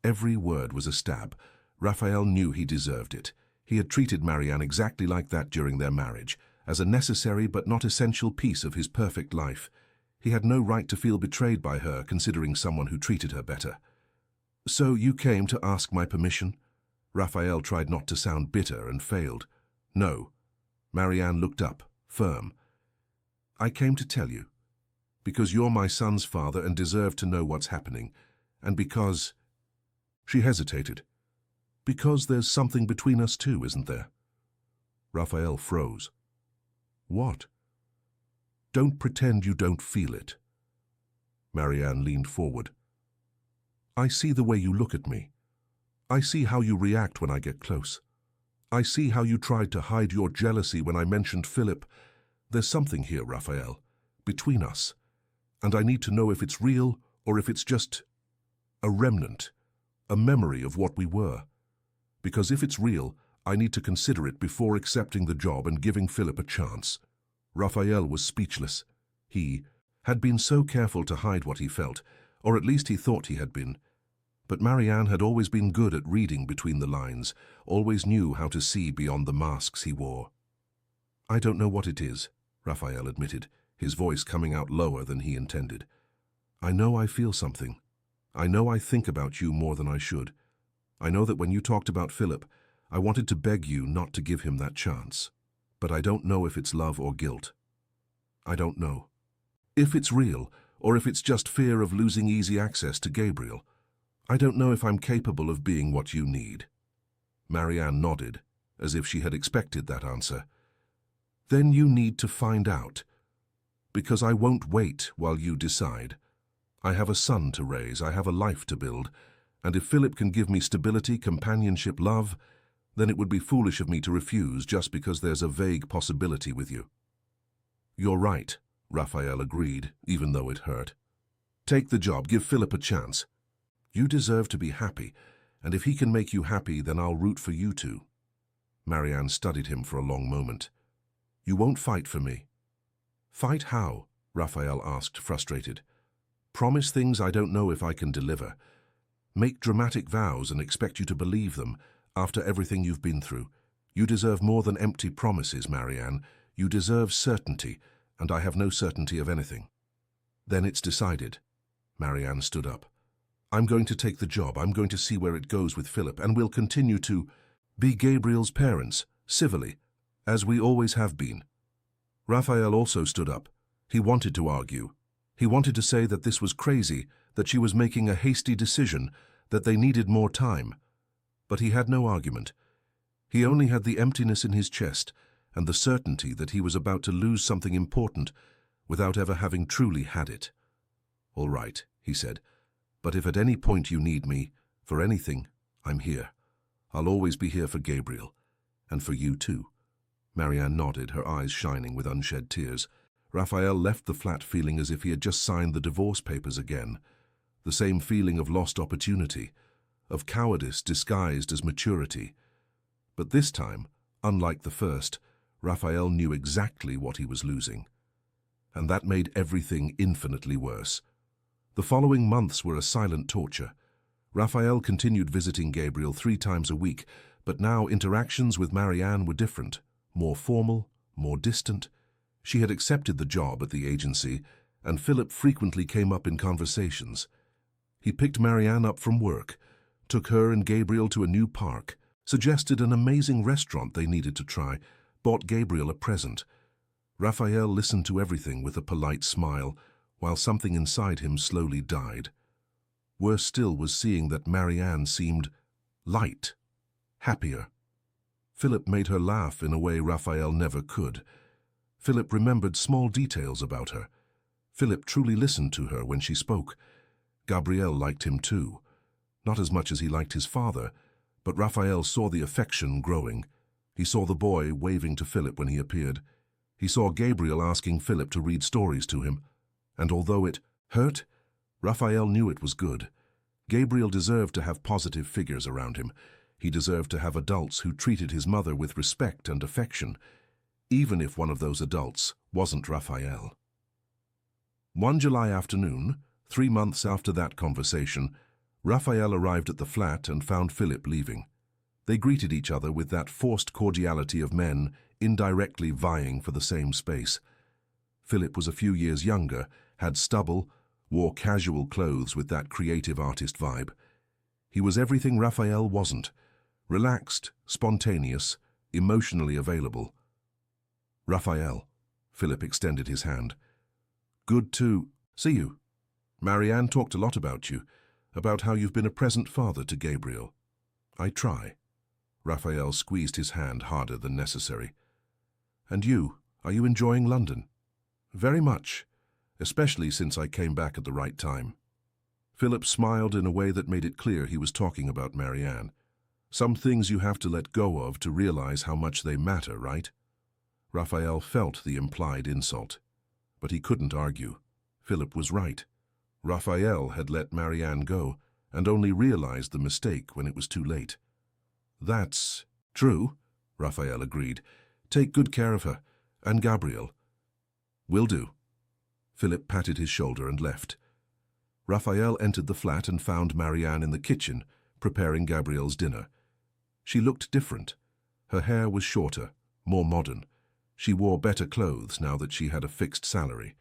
Every word was a stab. Raphael knew he deserved it. He had treated Marianne exactly like that during their marriage, as a necessary but not essential piece of his perfect life. He had no right to feel betrayed by her, considering someone who treated her better. "So you came to ask my permission?" Raphael tried not to sound bitter and failed. "No." Marianne looked up, firm. "I came to tell you. Because you're my son's father and deserve to know what's happening. And because—" She hesitated. "Because there's something between us too, isn't there?" Raphael froze. "What?" "Don't pretend you don't feel it." Marianne leaned forward. "I see the way you look at me. I see how you react when I get close. I see how you tried to hide your jealousy when I mentioned Philip. There's something here, Raphael, between us, and I need to know if it's real or if it's just a remnant, a memory of what we were. Because if it's real, I need to consider it before accepting the job and giving Philip a chance." Raphael was speechless. He had been so careful to hide what he felt, or at least he thought he had been. But Marianne had always been good at reading between the lines, always knew how to see beyond the masks he wore. "I don't know what it is," Raphael admitted, his voice coming out lower than he intended. "I know I feel something. I know I think about you more than I should. I know that when you talked about Philip, I wanted to beg you not to give him that chance. But I don't know if it's love or guilt. I don't know. If it's real, or if it's just fear of losing easy access to Gabriel. I don't know if I'm capable of being what you need." Marianne nodded, as if she had expected that answer. "Then you need to find out. Because I won't wait while you decide. I have a son to raise, I have a life to build, and if Philip can give me stability, companionship, love, then it would be foolish of me to refuse just because there's a vague possibility with you. You're right, Raphael agreed, even though it hurt. Take the job, give Philip a chance. You deserve to be happy, and if he can make you happy, then I'll root for you too. Marianne studied him for a long moment. You won't fight for me. Fight how? Raphael asked, frustrated. Promise things I don't know if I can deliver. Make dramatic vows and expect you to believe them after everything you've been through. You deserve more than empty promises, Marianne. You deserve certainty, and I have no certainty of anything. Then it's decided. Marianne stood up. I'm going to take the job. I'm going to see where it goes with Philip, and we'll continue to be Gabriel's parents, civilly, as we always have been. Raphael also stood up. He wanted to argue. He wanted to say that this was crazy, that she was making a hasty decision, that they needed more time. But he had no argument. He only had the emptiness in his chest and the certainty that he was about to lose something important without ever having truly had it. All right, he said, but if at any point you need me, for anything, I'm here. I'll always be here for Gabriel, and for you too. Marianne nodded, her eyes shining with unshed tears. Raphael left the flat feeling as if he had just signed the divorce papers again. The same feeling of lost opportunity, of cowardice disguised as maturity. But this time, unlike the first, Raphael knew exactly what he was losing. And that made everything infinitely worse. The following months were a silent torture. Raphael continued visiting Gabriel 3 times a week, but now interactions with Marianne were different, more formal, more distant. She had accepted the job at the agency, and Philip frequently came up in conversations. He picked Marianne up from work, took her and Gabriel to a new park, suggested an amazing restaurant they needed to try, bought Gabriel a present. Raphael listened to everything with a polite smile, while something inside him slowly died. Worse still was seeing that Marianne seemed light, happier. Philip made her laugh in a way Raphael never could. Philip remembered small details about her. Philip truly listened to her when she spoke. Gabriel liked him too. Not as much as he liked his father, but Raphael saw the affection growing. He saw the boy waving to Philip when he appeared. He saw Gabriel asking Philip to read stories to him. And although it hurt, Raphael knew it was good. Gabriel deserved to have positive figures around him. He deserved to have adults who treated his mother with respect and affection, even if one of those adults wasn't Raphael. One July afternoon, 3 months after that conversation, Raphael arrived at the flat and found Philip leaving. They greeted each other with that forced cordiality of men indirectly vying for the same space. Philip was a few years younger, had stubble, wore casual clothes with that creative artist vibe. He was everything Raphael wasn't: relaxed, spontaneous, emotionally available. Raphael, Philip extended his hand. Good to see you. Marianne talked a lot about you, about how you've been a present father to Gabriel. I try. Raphael squeezed his hand harder than necessary. And you, are you enjoying London? Very much, especially since I came back at the right time. Philip smiled in a way that made it clear he was talking about Marianne. Some things you have to let go of to realize how much they matter, right? Raphael felt the implied insult, but he couldn't argue. Philip was right. Raphael had let Marianne go and only realized the mistake when it was too late. That's true, Raphael agreed. Take good care of her, and Gabriel. Will do. Philip patted his shoulder and left. Raphael entered the flat and found Marianne in the kitchen, preparing Gabriel's dinner. She looked different. Her hair was shorter, more modern. She wore better clothes now that she had a fixed salary.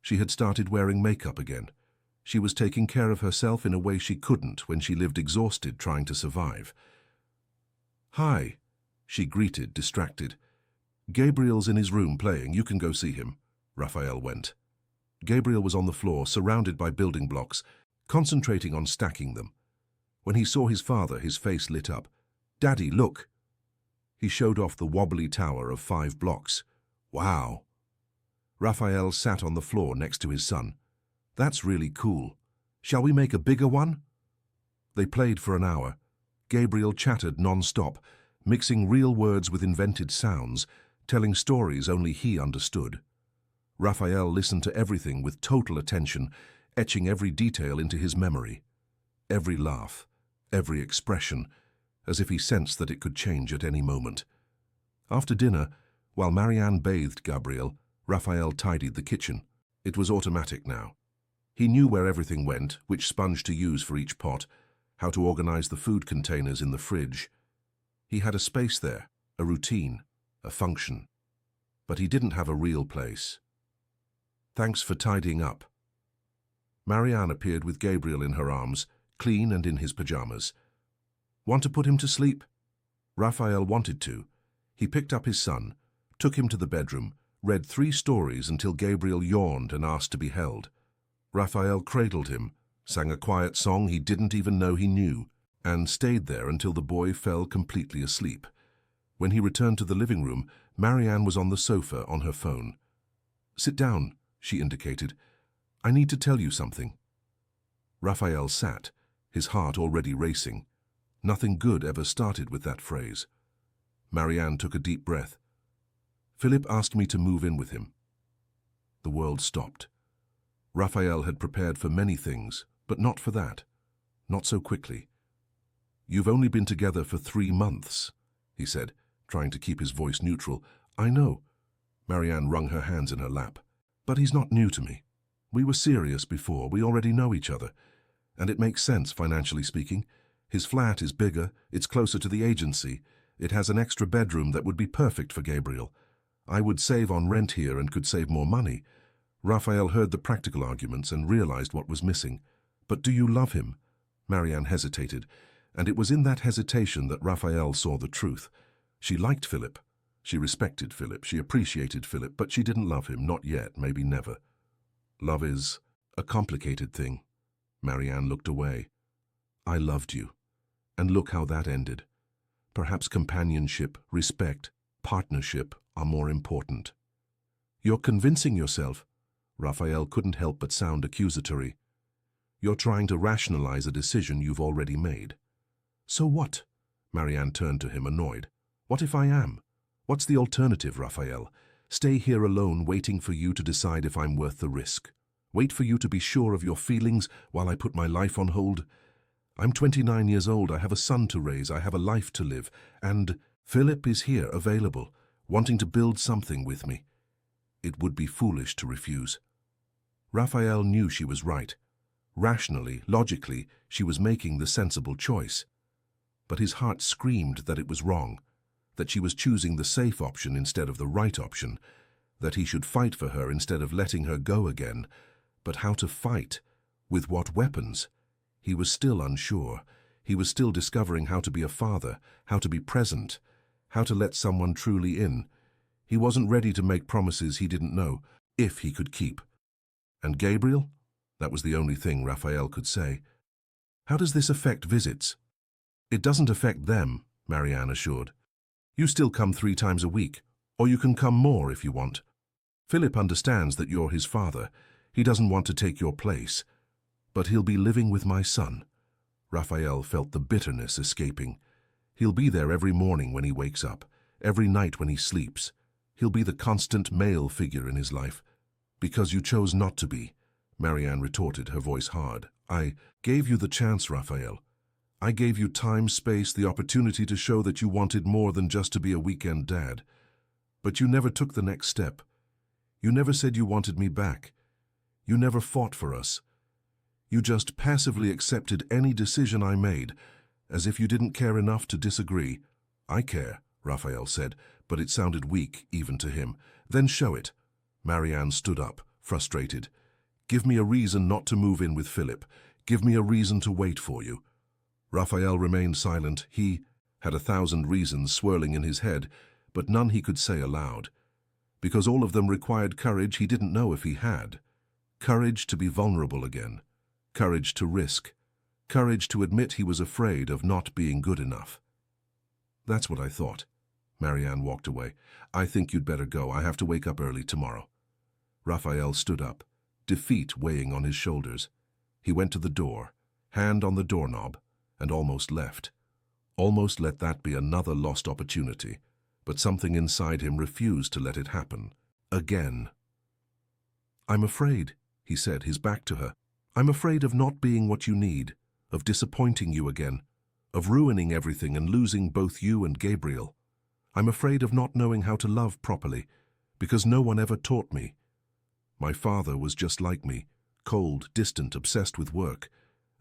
She had started wearing makeup again. She was taking care of herself in a way she couldn't when she lived exhausted trying to survive. Hi, she greeted, distracted. Gabriel's in his room playing. You can go see him. Raphael went. Gabriel was on the floor, surrounded by building blocks, concentrating on stacking them. When he saw his father, his face lit up. Daddy, look! He showed off the wobbly tower of 5 blocks. Wow! Raphael sat on the floor next to his son. That's really cool. Shall we make a bigger one? They played for an hour. Gabriel chattered non-stop, mixing real words with invented sounds, telling stories only he understood. Raphael listened to everything with total attention, etching every detail into his memory. Every laugh, every expression, as if he sensed that it could change at any moment. After dinner, while Marianne bathed Gabriel, Raphael tidied the kitchen. It was automatic now. He knew where everything went, which sponge to use for each pot, how to organize the food containers in the fridge. He had a space there, a routine, a function. But he didn't have a real place. Thanks for tidying up. Marianne appeared with Gabriel in her arms, clean and in his pajamas. Want to put him to sleep? Raphael wanted to. He picked up his son, took him to the bedroom, read 3 stories until Gabriel yawned and asked to be held. Raphael cradled him, sang a quiet song he didn't even know he knew, and stayed there until the boy fell completely asleep. When he returned to the living room, Marianne was on the sofa on her phone. "Sit down," she indicated. "I need to tell you something." Raphael sat, his heart already racing. Nothing good ever started with that phrase. Marianne took a deep breath. "Philip asked me to move in with him." The world stopped. Raphael had prepared for many things, but not for that. Not so quickly. "You've only been together for 3 months, he said, trying to keep his voice neutral. "I know." Marianne wrung her hands in her lap. "But he's not new to me. We were serious before, we already know each other. And it makes sense, financially speaking. His flat is bigger, it's closer to the agency. It has an extra bedroom that would be perfect for Gabriel. I would save on rent here and could save more money." Raphael heard the practical arguments and realized what was missing. "But do you love him?" Marianne hesitated, and it was in that hesitation that Raphael saw the truth. She liked Philip. She respected Philip. She appreciated Philip, but she didn't love him, not yet, maybe never. "Love is a complicated thing." Marianne looked away. "I loved you. And look how that ended. Perhaps companionship, respect, partnership are more important." "You're convincing yourself." Raphael couldn't help but sound accusatory. "You're trying to rationalize a decision you've already made." "So what?" Marianne turned to him, annoyed. "What if I am? What's the alternative, Raphael? Stay here alone waiting for you to decide if I'm worth the risk? Wait for you to be sure of your feelings while I put my life on hold? I'm 29 years old, I have a son to raise, I have a life to live, and Philip is here, available, wanting to build something with me. It would be foolish to refuse." Raphael knew she was right. Rationally, logically, she was making the sensible choice. But his heart screamed that it was wrong, that she was choosing the safe option instead of the right option, that he should fight for her instead of letting her go again. But how to fight? With what weapons? He was still unsure. He was still discovering how to be a father, how to be present, how to let someone truly in. He wasn't ready to make promises he didn't know, if he could keep. And Gabriel? That was the only thing Raphael could say. "How does this affect visits?" "It doesn't affect them," Marianne assured. "You still come 3 times a week, or you can come more if you want. Philip understands that you're his father. He doesn't want to take your place. But he'll be living with my son." Raphael felt the bitterness escaping. "He'll be there every morning when he wakes up, every night when he sleeps. He'll be the constant male figure in his life." "Because you chose not to be," Marianne retorted, her voice hard. "I gave you the chance, Raphael. I gave you time, space, the opportunity to show that you wanted more than just to be a weekend dad. But you never took the next step. You never said you wanted me back. You never fought for us. You just passively accepted any decision I made, as if you didn't care enough to disagree." "I care," Raphael said, but it sounded weak even to him. "Then show it." Marianne stood up, frustrated. "Give me a reason not to move in with Philip. Give me a reason to wait for you." Raphael remained silent. He had 1,000 reasons swirling in his head, but none he could say aloud. Because all of them required courage he didn't know if he had. Courage to be vulnerable again. Courage to risk. Courage to admit he was afraid of not being good enough. "That's what I thought." Marianne walked away. "I think you'd better go. I have to wake up early tomorrow." Raphael stood up, defeat weighing on his shoulders. He went to the door, hand on the doorknob, and almost left. almost let that be another lost opportunity, but something inside him refused to let it happen. Again. "I'm afraid," he said, his back to her. "I'm afraid of not being what you need, of disappointing you again, of ruining everything and losing both you and Gabriel. I'm afraid of not knowing how to love properly, because no one ever taught me. My father was just like me, cold, distant, obsessed with work,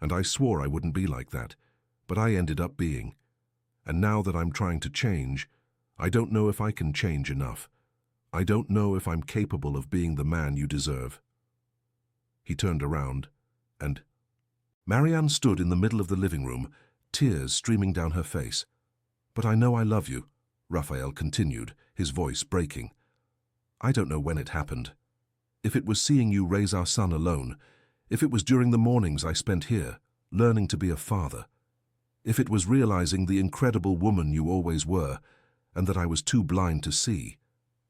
and I swore I wouldn't be like that, but I ended up being. And now that I'm trying to change, I don't know if I can change enough. I don't know if I'm capable of being the man you deserve." He turned around, and Marianne stood in the middle of the living room, tears streaming down her face. "But I know I love you," Raphael continued, his voice breaking. "I don't know when it happened. If it was seeing you raise our son alone, if it was during the mornings I spent here, learning to be a father, if it was realizing the incredible woman you always were, and that I was too blind to see.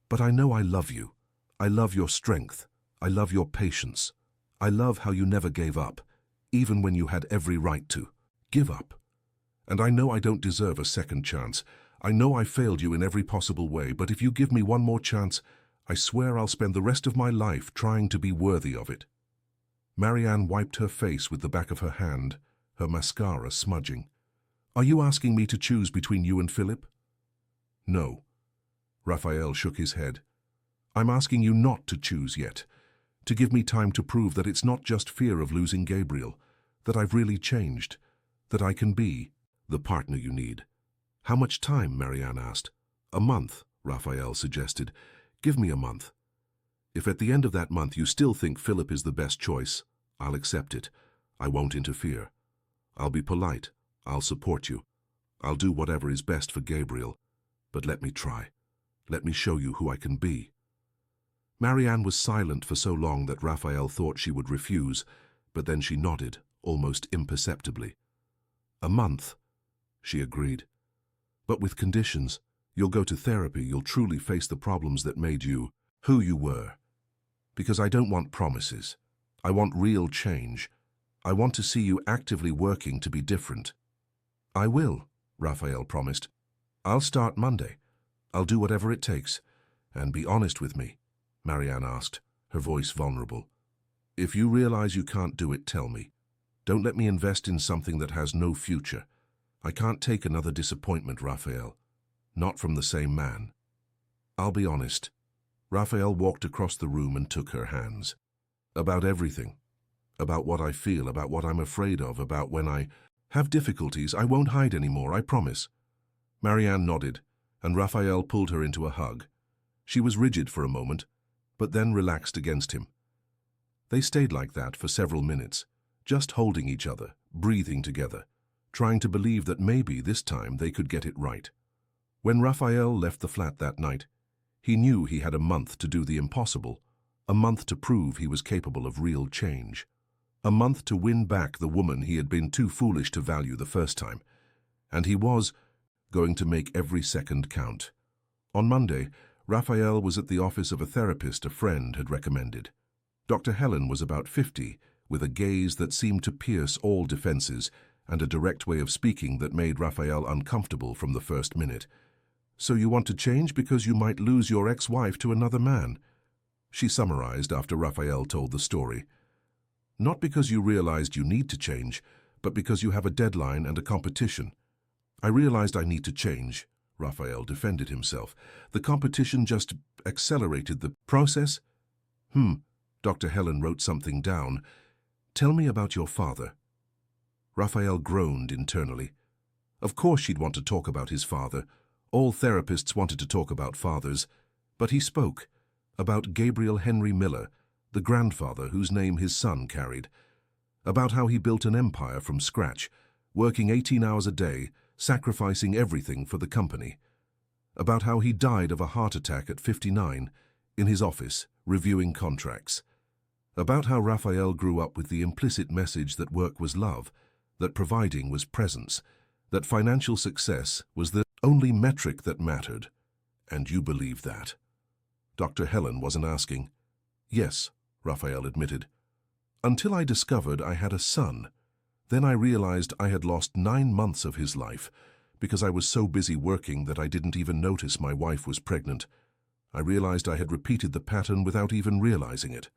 But I know I love you. I love your strength. I love your patience. I love how you never gave up, even when you had every right to give up. And I know I don't deserve a second chance. I know I failed you in every possible way, but if you give me one more chance, I swear I'll spend the rest of my life trying to be worthy of it." Marianne wiped her face with the back of her hand, her mascara smudging. "Are you asking me to choose between you and Philip?" "No." Raphael shook his head. "I'm asking you not to choose yet, to give me time to prove that it's not just fear of losing Gabriel, that I've really changed, that I can be the partner you need." "How much time?" Marianne asked. "A month," Raphael suggested. "Give me a month. If at the end of that month you still think Philip is the best choice, I'll accept it. I won't interfere. I'll be polite. I'll support you. I'll do whatever is best for Gabriel. But let me try. Let me show you who I can be." Marianne was silent for so long that Raphael thought she would refuse, but then she nodded, almost imperceptibly. "A month," she agreed. "But with conditions. You'll go to therapy. You'll truly face the problems that made you who you were. Because I don't want promises. I want real change. I want to see you actively working to be different." "I will," Raphael promised. "I'll start Monday. I'll do whatever it takes. And be honest with me," Marianne asked, her voice vulnerable. "If you realize you can't do it, tell me. Don't let me invest in something that has no future. I can't take another disappointment, Raphael. Not from the same man." "I'll be honest." Raphael walked across the room and took her hands. "About everything. About what I feel, about what I'm afraid of, about when I have difficulties. I won't hide anymore, I promise." Marianne nodded, and Raphael pulled her into a hug. She was rigid for a moment, but then relaxed against him. They stayed like that for several minutes, just holding each other, breathing together, trying to believe that maybe this time they could get it right. When Raphael left the flat that night, he knew he had a month to do the impossible, a month to prove he was capable of real change, a month to win back the woman he had been too foolish to value the first time. And he was going to make every second count. On Monday, Raphael was at the office of a therapist a friend had recommended. Dr. Helen was about 50, with a gaze that seemed to pierce all defenses and a direct way of speaking that made Raphael uncomfortable from the first minute. "So you want to change because you might lose your ex-wife to another man?" she summarized after Raphael told the story. "Not because you realized you need to change, but because you have a deadline and a competition." "I realized I need to change," Raphael defended himself. "The competition just accelerated the process." Dr. Helen wrote something down. "Tell me about your father." Raphael groaned internally. Of course she'd want to talk about his father. All therapists wanted to talk about fathers. But he spoke about Gabriel Henry Miller, the grandfather whose name his son carried. About how he built an empire from scratch, working 18 hours a day, sacrificing everything for the company. About how he died of a heart attack at 59, in his office, reviewing contracts. About how Raphael grew up with the implicit message that work was love, that providing was presence, that financial success was the only metric that mattered. "And you believe that?" Dr. Helen wasn't asking. "Yes," Raphael admitted. "Until I discovered I had a son. Then I realized I had lost 9 months of his life, because I was so busy working that I didn't even notice my wife was pregnant. I realized I had repeated the pattern without even realizing it.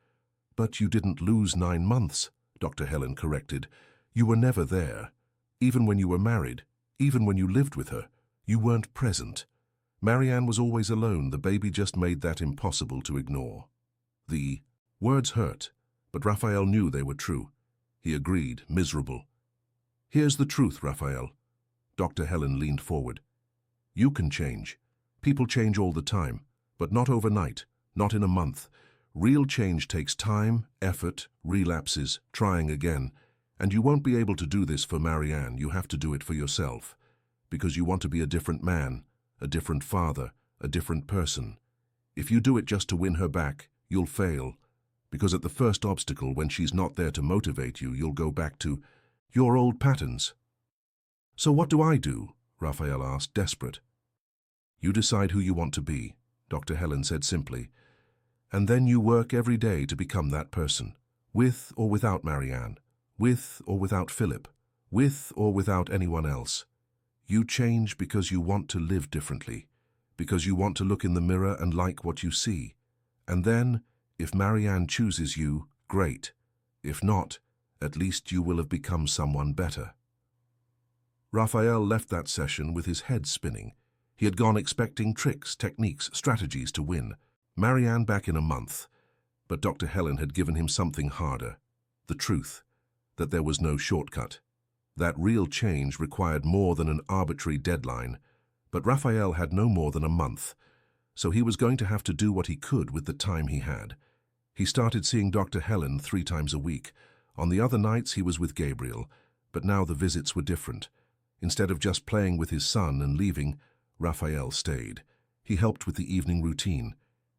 But you didn't lose 9 months, Dr. Helen corrected. You were never there. Even when you were married, even when you lived with her, you weren't present. Marianne was always alone. The baby just made that impossible to ignore. The words hurt, but Raphael knew they were true. He agreed, miserable. Here's the truth, Raphael. Dr. Helen leaned forward. You can change. People change all the time, but not overnight, not in a month. Real change takes time, effort, relapses, trying again. And you won't be able to do this for Marianne. You have to do it for yourself. Because you want to be a different man, a different father, a different person. If you do it just to win her back, you'll fail. Because at the first obstacle, when she's not there to motivate you, you'll go back to your old patterns. So what do I do? Raphael asked, desperate. You decide who you want to be, Dr. Helen said simply. And then you work every day to become that person, with or without Marianne, with or without Philip, with or without anyone else. You change because you want to live differently, because you want to look in the mirror and like what you see. And then, if Marianne chooses you, great. If not, at least you will have become someone better. Raphael left that session with his head spinning. He had gone expecting tricks, techniques, strategies to win. Marianne back in a month. But Dr. Helen had given him something harder. The truth, that there was no shortcut. That real change required more than an arbitrary deadline. But Raphael had no more than a month. So he was going to have to do what he could with the time he had. He started seeing Dr. Helen 3 times a week. On the other nights he was with Gabriel, but now the visits were different. Instead of just playing with his son and leaving, Raphael stayed. He helped with the evening routine.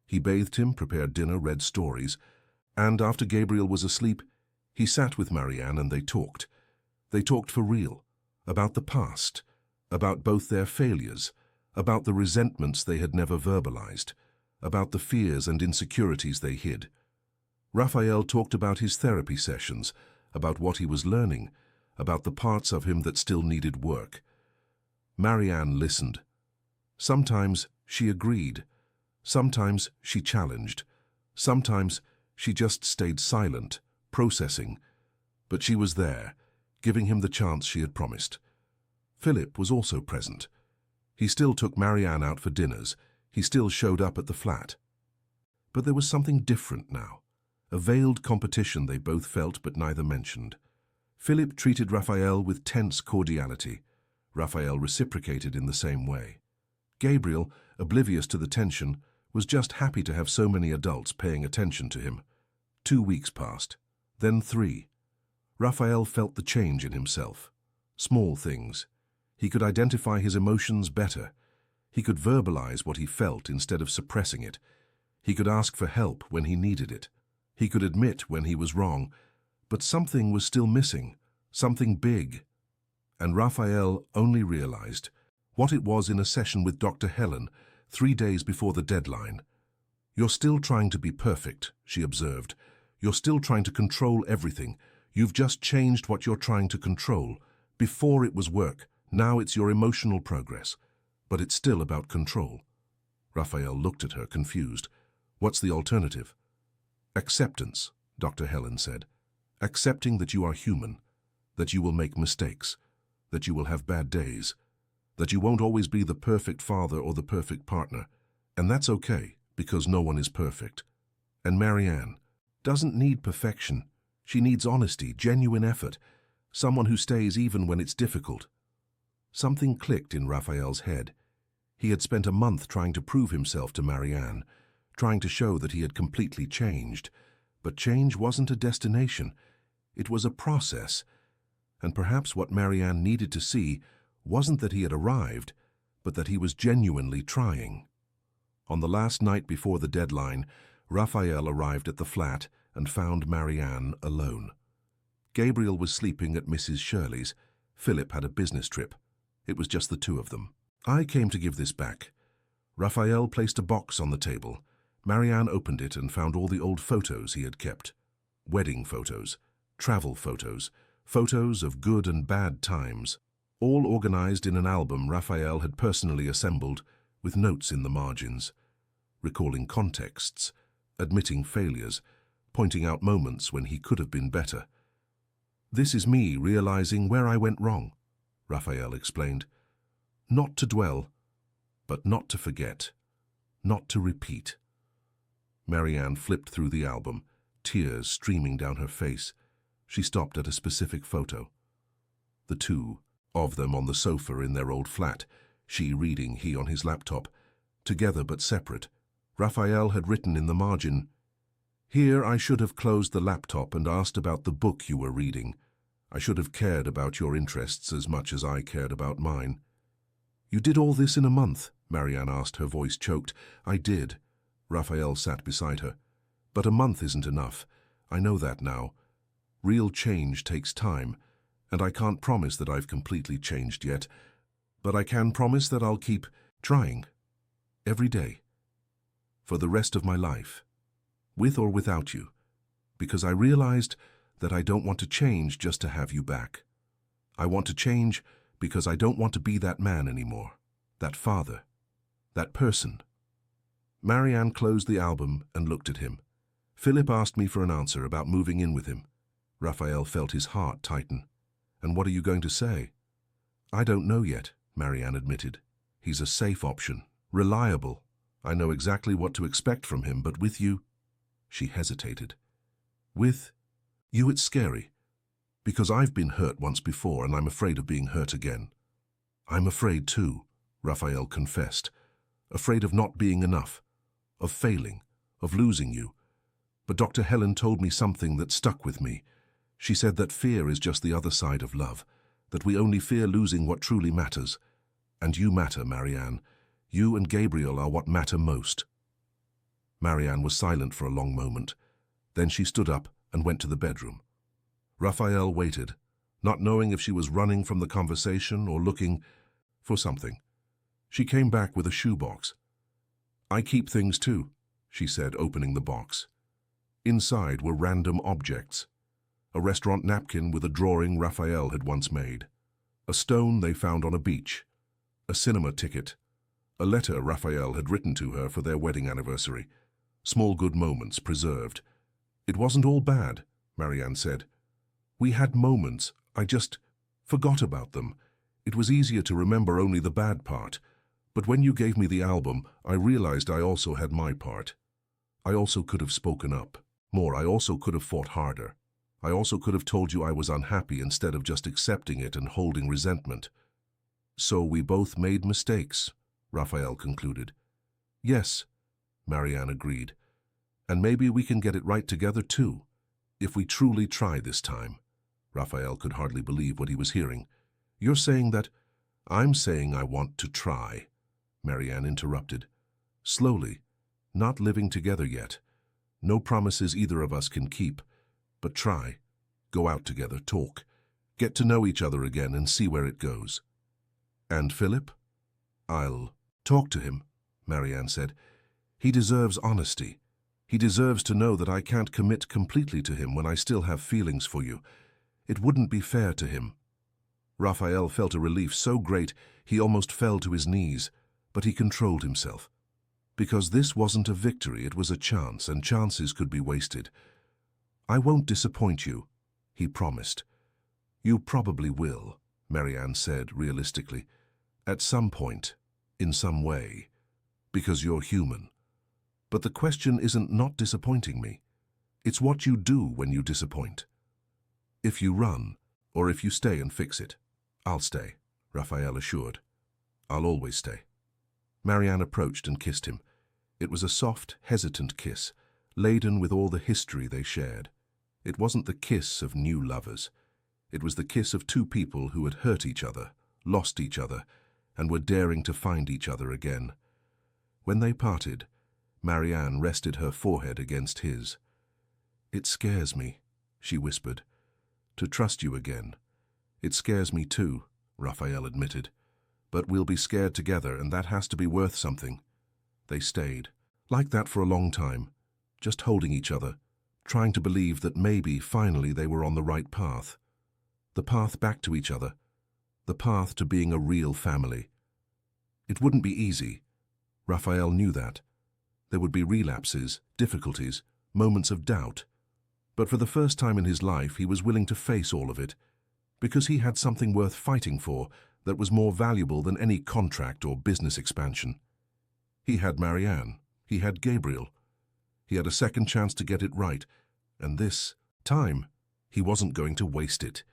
He bathed him, prepared dinner, read stories, and after Gabriel was asleep, he sat with Marianne and they talked. They talked for real, about the past, about both their failures, about the resentments they had never verbalized, about the fears and insecurities they hid. Raphael talked about his therapy sessions, about what he was learning, about the parts of him that still needed work. Marianne listened. Sometimes she agreed. Sometimes she challenged. Sometimes she just stayed silent, processing. But she was there, giving him the chance she had promised. Philip was also present. He still took Marianne out for dinners. He still showed up at the flat. But there was something different now. A veiled competition they both felt but neither mentioned. Philip treated Raphael with tense cordiality. Raphael reciprocated in the same way. Gabriel, oblivious to the tension, was just happy to have so many adults paying attention to him. 2 weeks passed, then 3. Raphael felt the change in himself. Small things. He could identify his emotions better. He could verbalize what he felt instead of suppressing it. He could ask for help when he needed it. He could admit when he was wrong, but something was still missing, something big. And Raphael only realized what it was in a session with Dr. Helen 3 days before the deadline. You're still trying to be perfect, she observed. You're still trying to control everything. You've just changed what you're trying to control. Before it was work, now it's your emotional progress. But it's still about control. Raphael looked at her, confused. What's the alternative? Acceptance, Dr. Helen said. Accepting that you are human, that you will make mistakes, that you will have bad days, that you won't always be the perfect father or the perfect partner. And that's okay, because no one is perfect. And Marianne doesn't need perfection. She needs honesty, genuine effort, someone who stays even when it's difficult. Something clicked in Raphael's head. He had spent a month trying to prove himself to Marianne, trying to show that he had completely changed. But change wasn't a destination. It was a process. And perhaps what Marianne needed to see wasn't that he had arrived, but that he was genuinely trying. On the last night before the deadline, Raphael arrived at the flat and found Marianne alone. Gabriel was sleeping at Mrs. Shirley's. Philip had a business trip. It was just the 2 of them. I came to give this back. Raphael placed a box on the table. Marianne opened it and found all the old photos he had kept. Wedding photos, travel photos, photos of good and bad times. all organized in an album Raphael had personally assembled, with notes in the margins, recalling contexts, admitting failures, pointing out moments when he could have been better. "This is me realizing where I went wrong," Raphael explained. "Not to dwell, but not to forget, not to repeat." Marianne flipped through the album, tears streaming down her face. She stopped at a specific photo. The two of them on the sofa in their old flat, she reading, he on his laptop, together but separate. Raphael had written in the margin, "Here I should have closed the laptop and asked about the book you were reading. I should have cared about your interests as much as I cared about mine." "You did all this in a month?" Marianne asked, her voice choked. "I did." Raphael sat beside her. "But a month isn't enough. I know that now. Real change takes time, and I can't promise that I've completely changed yet, but I can promise that I'll keep trying. Every day. For the rest of my life. With or without you. Because I realized that I don't want to change just to have you back. I want to change because I don't want to be that man anymore. That father. That person." Marianne closed the album and looked at him. "Philip asked me for an answer about moving in with him." Raphael felt his heart tighten. "And what are you going to say?" "I don't know yet," Marianne admitted. "He's a safe option, reliable. I know exactly what to expect from him, but with you—" She hesitated. "With you it's scary. Because I've been hurt once before and I'm afraid of being hurt again." "I'm afraid too," Raphael confessed. "Afraid of not being enough, of failing, of losing you. But Dr. Helen told me something that stuck with me. She said that fear is just the other side of love, that we only fear losing what truly matters. And you matter, Marianne. You and Gabriel are what matter most." Marianne was silent for a long moment. Then she stood up and went to the bedroom. Raphael waited, not knowing if she was running from the conversation or looking for something. She came back with a shoebox. "I keep things too," she said, opening the box. Inside were random objects. A restaurant napkin with a drawing Raphael had once made. A stone they found on a beach. A cinema ticket. A letter Raphael had written to her for their wedding anniversary. Small good moments preserved. "It wasn't all bad," Marianne said. "We had moments. I just forgot about them. It was easier to remember only the bad part. But when you gave me the album, I realized I also had my part. I also could have spoken up. More, I also could have fought harder. I also could have told you I was unhappy instead of just accepting it and holding resentment." "So we both made mistakes," Raphael concluded. "Yes," Marianne agreed. "And maybe we can get it right together too, if we truly try this time." Raphael could hardly believe what he was hearing. "You're saying that—" "I'm saying I want to try," Marianne interrupted. "Slowly, not living together yet. No promises either of us can keep. But try. Go out together, talk. Get to know each other again and see where it goes." "And Philip?" "I'll talk to him," Marianne said. "He deserves honesty. He deserves to know that I can't commit completely to him when I still have feelings for you. It wouldn't be fair to him." Raphael felt a relief so great he almost fell to his knees, but he controlled himself. Because this wasn't a victory, it was a chance, and chances could be wasted. "I won't disappoint you," he promised. "You probably will," Marianne said realistically. "At some point, in some way, because you're human. But the question isn't not disappointing me. It's what you do when you disappoint. If you run, or if you stay and fix it." "I'll stay," Raphael assured. "I'll always stay." Marianne approached and kissed him. It was a soft, hesitant kiss, laden with all the history they shared. It wasn't the kiss of new lovers. It was the kiss of two people who had hurt each other, lost each other, and were daring to find each other again. When they parted, Marianne rested her forehead against his. "It scares me," she whispered, "to trust you again." "It scares me too," Raphael admitted. "But we'll be scared together, and that has to be worth something." They stayed, like that for a long time, just holding each other, trying to believe that maybe, finally, they were on the right path. The path back to each other, the path to being a real family. It wouldn't be easy. Raphael knew that. There would be relapses, difficulties, moments of doubt. But for the first time in his life, he was willing to face all of it, because he had something worth fighting for that was more valuable than any contract or business expansion. He had Marianne. He had Gabriel. He had a second chance to get it right, and this time, he wasn't going to waste it.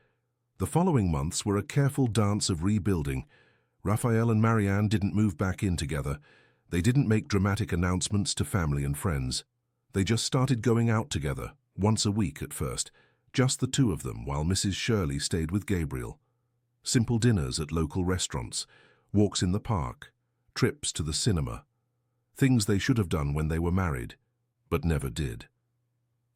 The following months were a careful dance of rebuilding. Raphael and Marianne didn't move back in together. They didn't make dramatic announcements to family and friends. They just started going out together, once a week at first, just the two of them while Mrs. Shirley stayed with Gabriel. Simple dinners at local restaurants, walks in the park, trips to the cinema. Things they should have done when they were married, but never did.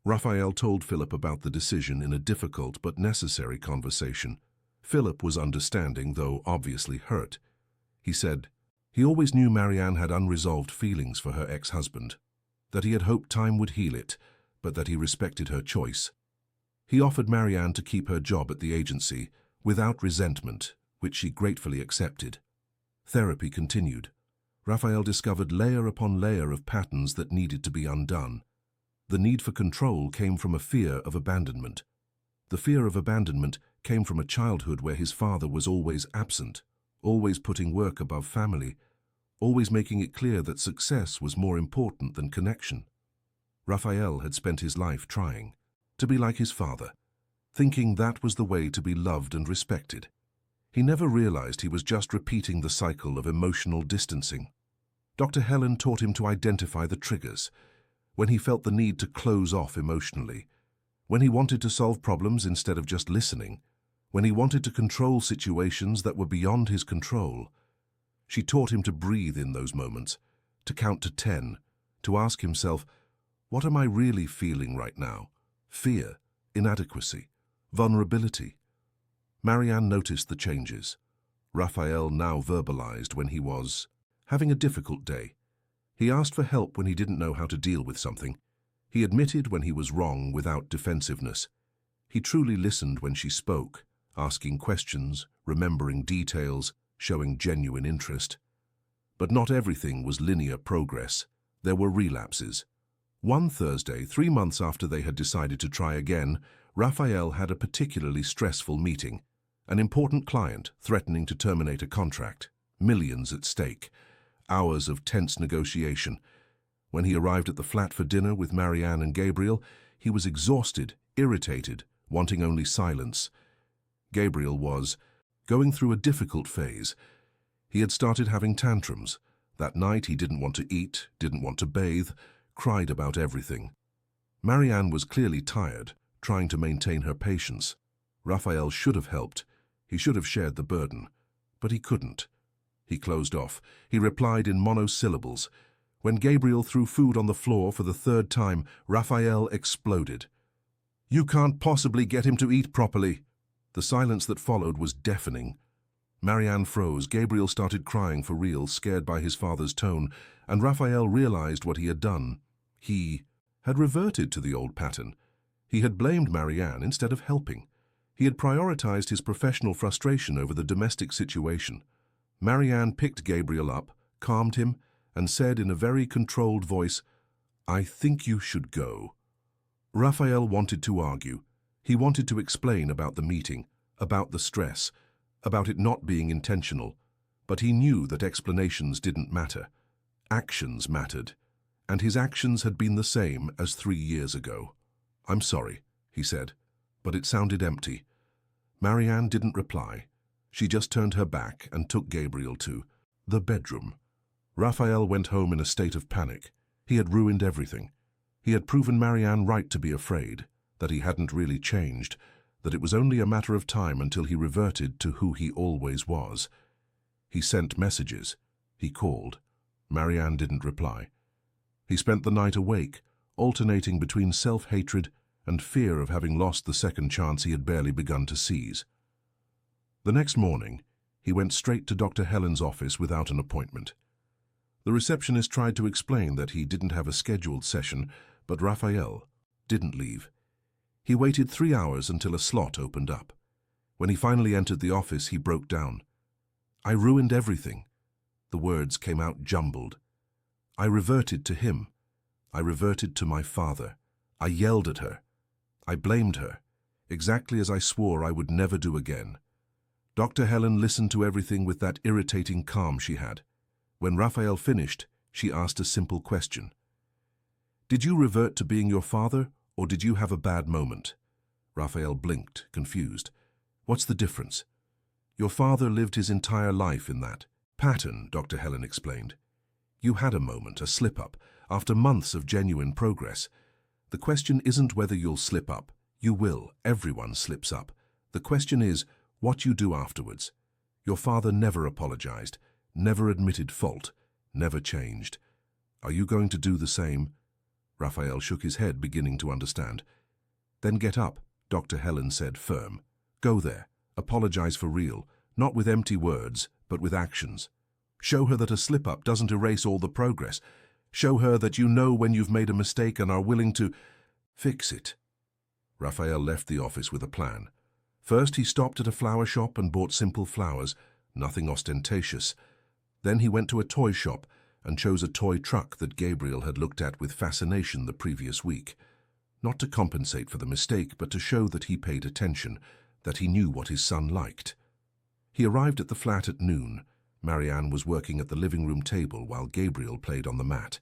Raphael told Philip about the decision in a difficult but necessary conversation. Philip was understanding, though obviously hurt. He said he always knew Marianne had unresolved feelings for her ex-husband, that he had hoped time would heal it, but that he respected her choice. He offered Marianne to keep her job at the agency without resentment, which she gratefully accepted. Therapy continued. Raphael discovered layer upon layer of patterns that needed to be undone. The need for control came from a fear of abandonment. The fear of abandonment came from a childhood where his father was always absent, always putting work above family, always making it clear that success was more important than connection. Raphael had spent his life trying to be like his father, thinking that was the way to be loved and respected. He never realized he was just repeating the cycle of emotional distancing. Dr. Helen taught him to identify the triggers, when he felt the need to close off emotionally, when he wanted to solve problems instead of just listening, when he wanted to control situations that were beyond his control. She taught him to breathe in those moments, to count to 10, to ask himself, what am I really feeling right now? Fear, inadequacy, vulnerability. Marianne noticed the changes. Raphael now verbalized when he was having a difficult day. He asked for help when he didn't know how to deal with something. He admitted when he was wrong without defensiveness. He truly listened when she spoke, asking questions, remembering details, showing genuine interest. But not everything was linear progress. There were relapses. One Thursday, 3 months after they had decided to try again, Raphael had a particularly stressful meeting. An important client threatening to terminate a contract. Millions at stake. Hours of tense negotiation. When he arrived at the flat for dinner with Marianne and Gabriel, he was exhausted, irritated, wanting only silence. Gabriel was going through a difficult phase. He had started having tantrums. That night he didn't want to eat, didn't want to bathe, cried about everything. Marianne was clearly tired, trying to maintain her patience. Raphael should have helped. He should have shared the burden. But he couldn't. He closed off. He replied in monosyllables. When Gabriel threw food on the floor for the 3rd time, Raphael exploded. "You can't possibly get him to eat properly." The silence that followed was deafening. Marianne froze. Gabriel started crying for real, scared by his father's tone, and Raphael realized what he had done. He had reverted to the old pattern. He had blamed Marianne instead of helping. He had prioritized his professional frustration over the domestic situation. Marianne picked Gabriel up, calmed him, and said in a very controlled voice, "I think you should go." Raphael wanted to argue. He wanted to explain about the meeting, about the stress, about it not being intentional, but he knew that explanations didn't matter. Actions mattered, and his actions had been the same as 3 years ago. "I'm sorry," he said, but it sounded empty. Marianne didn't reply. She just turned her back and took Gabriel to the bedroom. Raphael went home in a state of panic. He had ruined everything. He had proven Marianne right to be afraid, that he hadn't really changed, that it was only a matter of time until he reverted to who he always was. He sent messages. He called. Marianne didn't reply. He spent the night awake, alternating between self-hatred and fear of having lost the second chance he had barely begun to seize. The next morning, he went straight to Dr. Helen's office without an appointment. The receptionist tried to explain that he didn't have a scheduled session, but Raphael didn't leave. He waited 3 hours until a slot opened up. When he finally entered the office, he broke down. "I ruined everything." The words came out jumbled. "I reverted to him. I reverted to my father. I yelled at her. I blamed her, exactly as I swore I would never do again." Dr. Helen listened to everything with that irritating calm she had. When Raphael finished, she asked a simple question. "Did you revert to being your father, or did you have a bad moment?" Raphael blinked, confused. "What's the difference?" "Your father lived his entire life in that pattern," Dr. Helen explained. "You had a moment, a slip-up, after months of genuine progress. The question isn't whether you'll slip up. You will. Everyone slips up. The question is what you do afterwards. Your father never apologized, never admitted fault, never changed. Are you going to do the same?" Raphael shook his head, beginning to understand. "Then get up," Dr. Helen said, firm. "Go there. Apologize for real, not with empty words, but with actions. Show her that a slip-up doesn't erase all the progress. Show her that you know when you've made a mistake and are willing to fix it." Raphael left the office with a plan. First, he stopped at a flower shop and bought simple flowers, nothing ostentatious. Then he went to a toy shop and chose a toy truck that Gabriel had looked at with fascination the previous week. Not to compensate for the mistake, but to show that he paid attention, that he knew what his son liked. He arrived at the flat at noon. Marianne was working at the living room table while Gabriel played on the mat.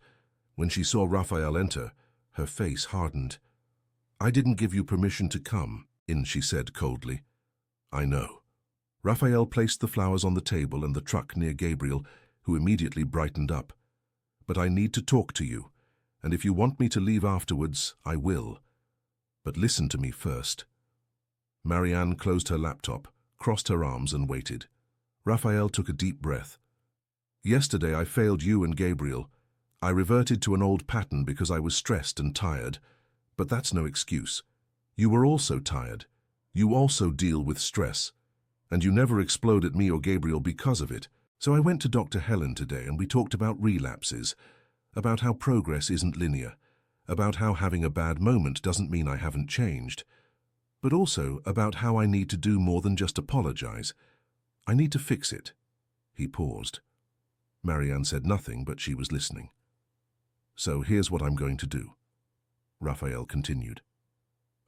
When she saw Raphael enter, her face hardened. "I didn't give you permission to come in," she said coldly. "I know." Raphael placed the flowers on the table and the truck near Gabriel, who immediately brightened up. "But I need to talk to you, and if you want me to leave afterwards, I will. But listen to me first." Marianne closed her laptop, crossed her arms and waited. Raphael took a deep breath. "Yesterday I failed you and Gabriel. I reverted to an old pattern because I was stressed and tired. But that's no excuse. You were also tired. You also deal with stress. And you never explode at me or Gabriel because of it. So I went to Dr. Helen today and we talked about relapses, about how progress isn't linear, about how having a bad moment doesn't mean I haven't changed, but also about how I need to do more than just apologize. I need to fix it." He paused. Marianne said nothing, but she was listening. "So here's what I'm going to do," Raphael continued.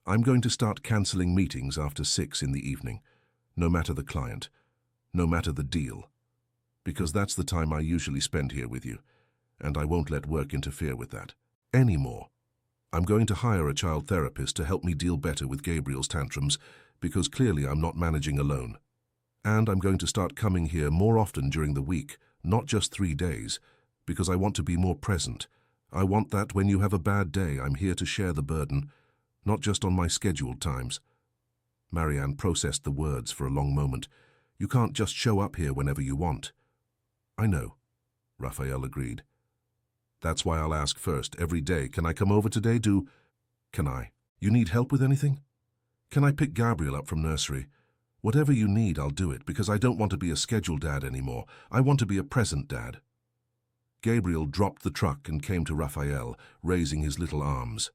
"I'm going to start cancelling meetings after 6 in the evening, no matter the client, no matter the deal, because that's the time I usually spend here with you, and I won't let work interfere with that anymore. I'm going to hire a child therapist to help me deal better with Gabriel's tantrums, because clearly I'm not managing alone. And I'm going to start coming here more often during the week, not just 3 days, because I want to be more present. I want that when you have a bad day, I'm here to share the burden, not just on my scheduled times." Marianne processed the words for a long moment. "You can't just show up here whenever you want." "I know," Raphael agreed. "That's why I'll ask first, every day. Can I come over today? Can I? You need help with anything? Can I pick Gabriel up from nursery? Whatever you need, I'll do it, because I don't want to be a scheduled dad anymore. I want to be a present dad." Gabriel dropped the truck and came to Raphael, raising his little arms.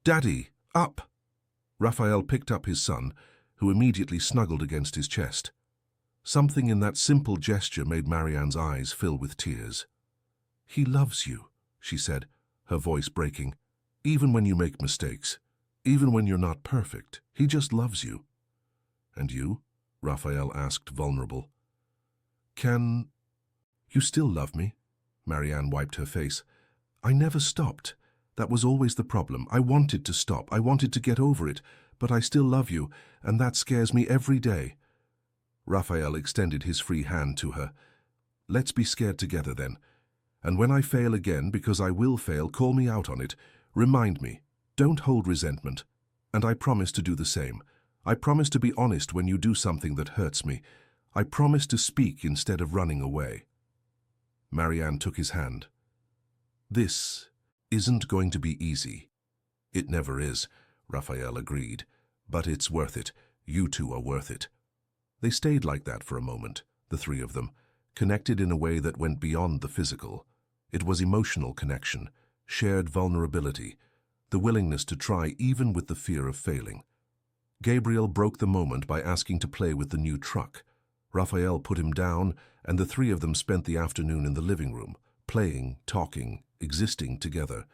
"Daddy, up!" Raphael picked up his son, who immediately snuggled against his chest. Something in that simple gesture made Marianne's eyes fill with tears. "He loves you," she said, her voice breaking. "Even when you make mistakes, even when you're not perfect, he just loves you." "And you?" Raphael asked, vulnerable. "Can you still love me?" Marianne wiped her face. "I never stopped. That was always the problem. I wanted to stop. I wanted to get over it. But I still love you, and that scares me every day." Raphael extended his free hand to her. "Let's be scared together then. And when I fail again, because I will fail, call me out on it. Remind me. Don't hold resentment. And I promise to do the same. I promise to be honest when you do something that hurts me. I promise to speak instead of running away." Marianne took his hand. "This isn't going to be easy." "It never is," Raphael agreed. "But it's worth it. You two are worth it." They stayed like that for a moment, the three of them, connected in a way that went beyond the physical. It was emotional connection, shared vulnerability, the willingness to try even with the fear of failing. Gabriel broke the moment by asking to play with the new truck. Raphael put him down, and the three of them spent the afternoon in the living room, playing, talking, existing together.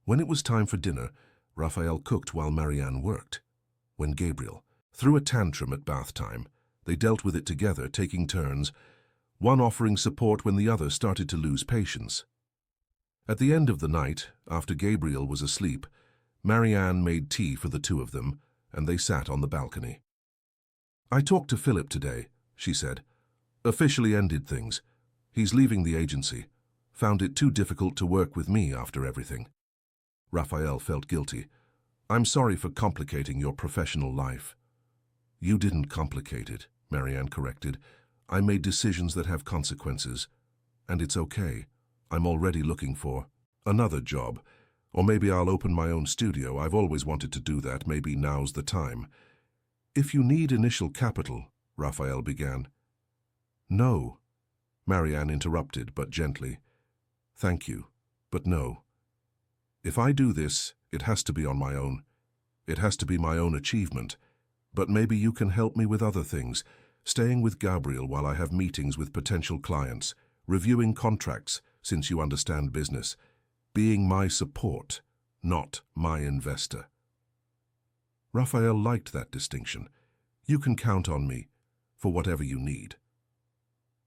When it was time for dinner, Raphael cooked while Marianne worked. When Gabriel threw a tantrum at bath time, they dealt with it together, taking turns, one offering support when the other started to lose patience. At the end of the night, after Gabriel was asleep, Marianne made tea for the two of them, and they sat on the balcony. "I talked to Philip today," she said. "Officially ended things. He's leaving the agency. Found it too difficult to work with me after everything." Raphael felt guilty. "I'm sorry for complicating your professional life." "You didn't complicate it," Marianne corrected. "I made decisions that have consequences. And it's okay. I'm already looking for another job. Or maybe I'll open my own studio. I've always wanted to do that. Maybe now's the time." "If you need initial capital," Raphael began. "No," Marianne interrupted, but gently. "Thank you, but no. If I do this, it has to be on my own. It has to be my own achievement. But maybe you can help me with other things, staying with Gabriel while I have meetings with potential clients, reviewing contracts, since you understand business, being my support, not my investor." Raphael liked that distinction. "You can count on me for whatever you need."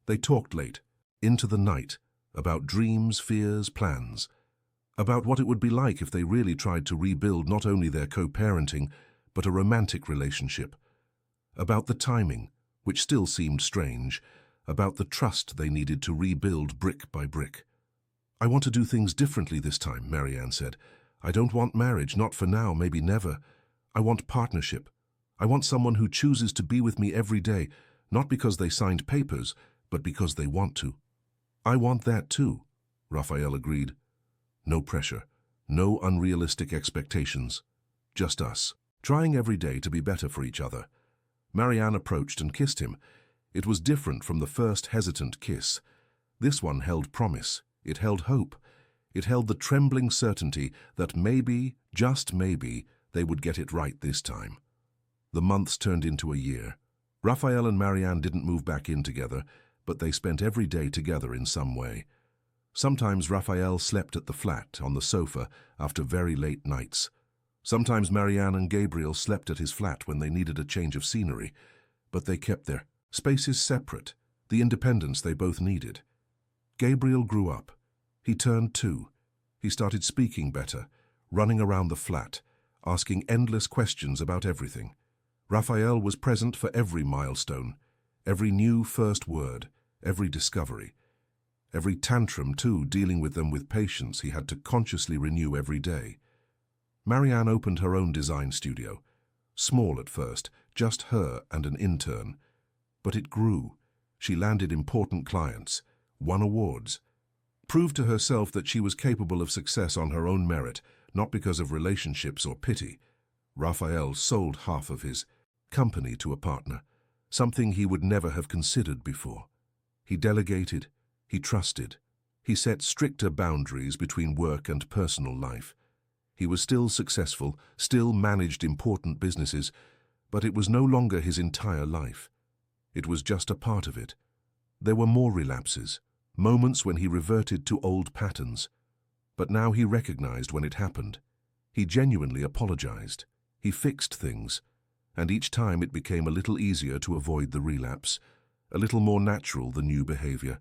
They talked late, into the night, about dreams, fears, plans, about what it would be like if they really tried to rebuild not only their co-parenting, but a romantic relationship, about the timing, which still seemed strange, about the trust they needed to rebuild brick by brick. "I want to do things differently this time," Marianne said. "I don't want marriage, not for now, maybe never. I want partnership. I want someone who chooses to be with me every day, not because they signed papers, but because they want to." "I want that too," Raphael agreed. "No pressure, no unrealistic expectations. Just us, trying every day to be better for each other." Marianne approached and kissed him. It was different from the first hesitant kiss. This one held promise. It held hope. It held the trembling certainty that maybe, just maybe, they would get it right this time. The months turned into a year. Raphael and Marianne didn't move back in together, but they spent every day together in some way. Sometimes Raphael slept at the flat, on the sofa, after very late nights. Sometimes Marianne and Gabriel slept at his flat when they needed a change of scenery, but they kept their spaces separate, the independence they both needed. Gabriel grew up. He turned 2. He started speaking better, running around the flat, asking endless questions about everything. Raphael was present for every milestone, every new first word, every discovery. Every tantrum, too, dealing with them with patience he had to consciously renew every day. Marianne opened her own design studio. Small at first, just her and an intern. But it grew. She landed important clients, won awards, proved to herself that she was capable of success on her own merit, not because of relationships or pity. Raphael sold half of his company to a partner, something he would never have considered before. He delegated, he trusted, he set stricter boundaries between work and personal life. He was still successful, still managed important businesses, but it was no longer his entire life. It was just a part of it. There were more relapses, moments when he reverted to old patterns. But now he recognized when it happened. He genuinely apologized. He fixed things. And each time it became a little easier to avoid the relapse, a little more natural the new behavior.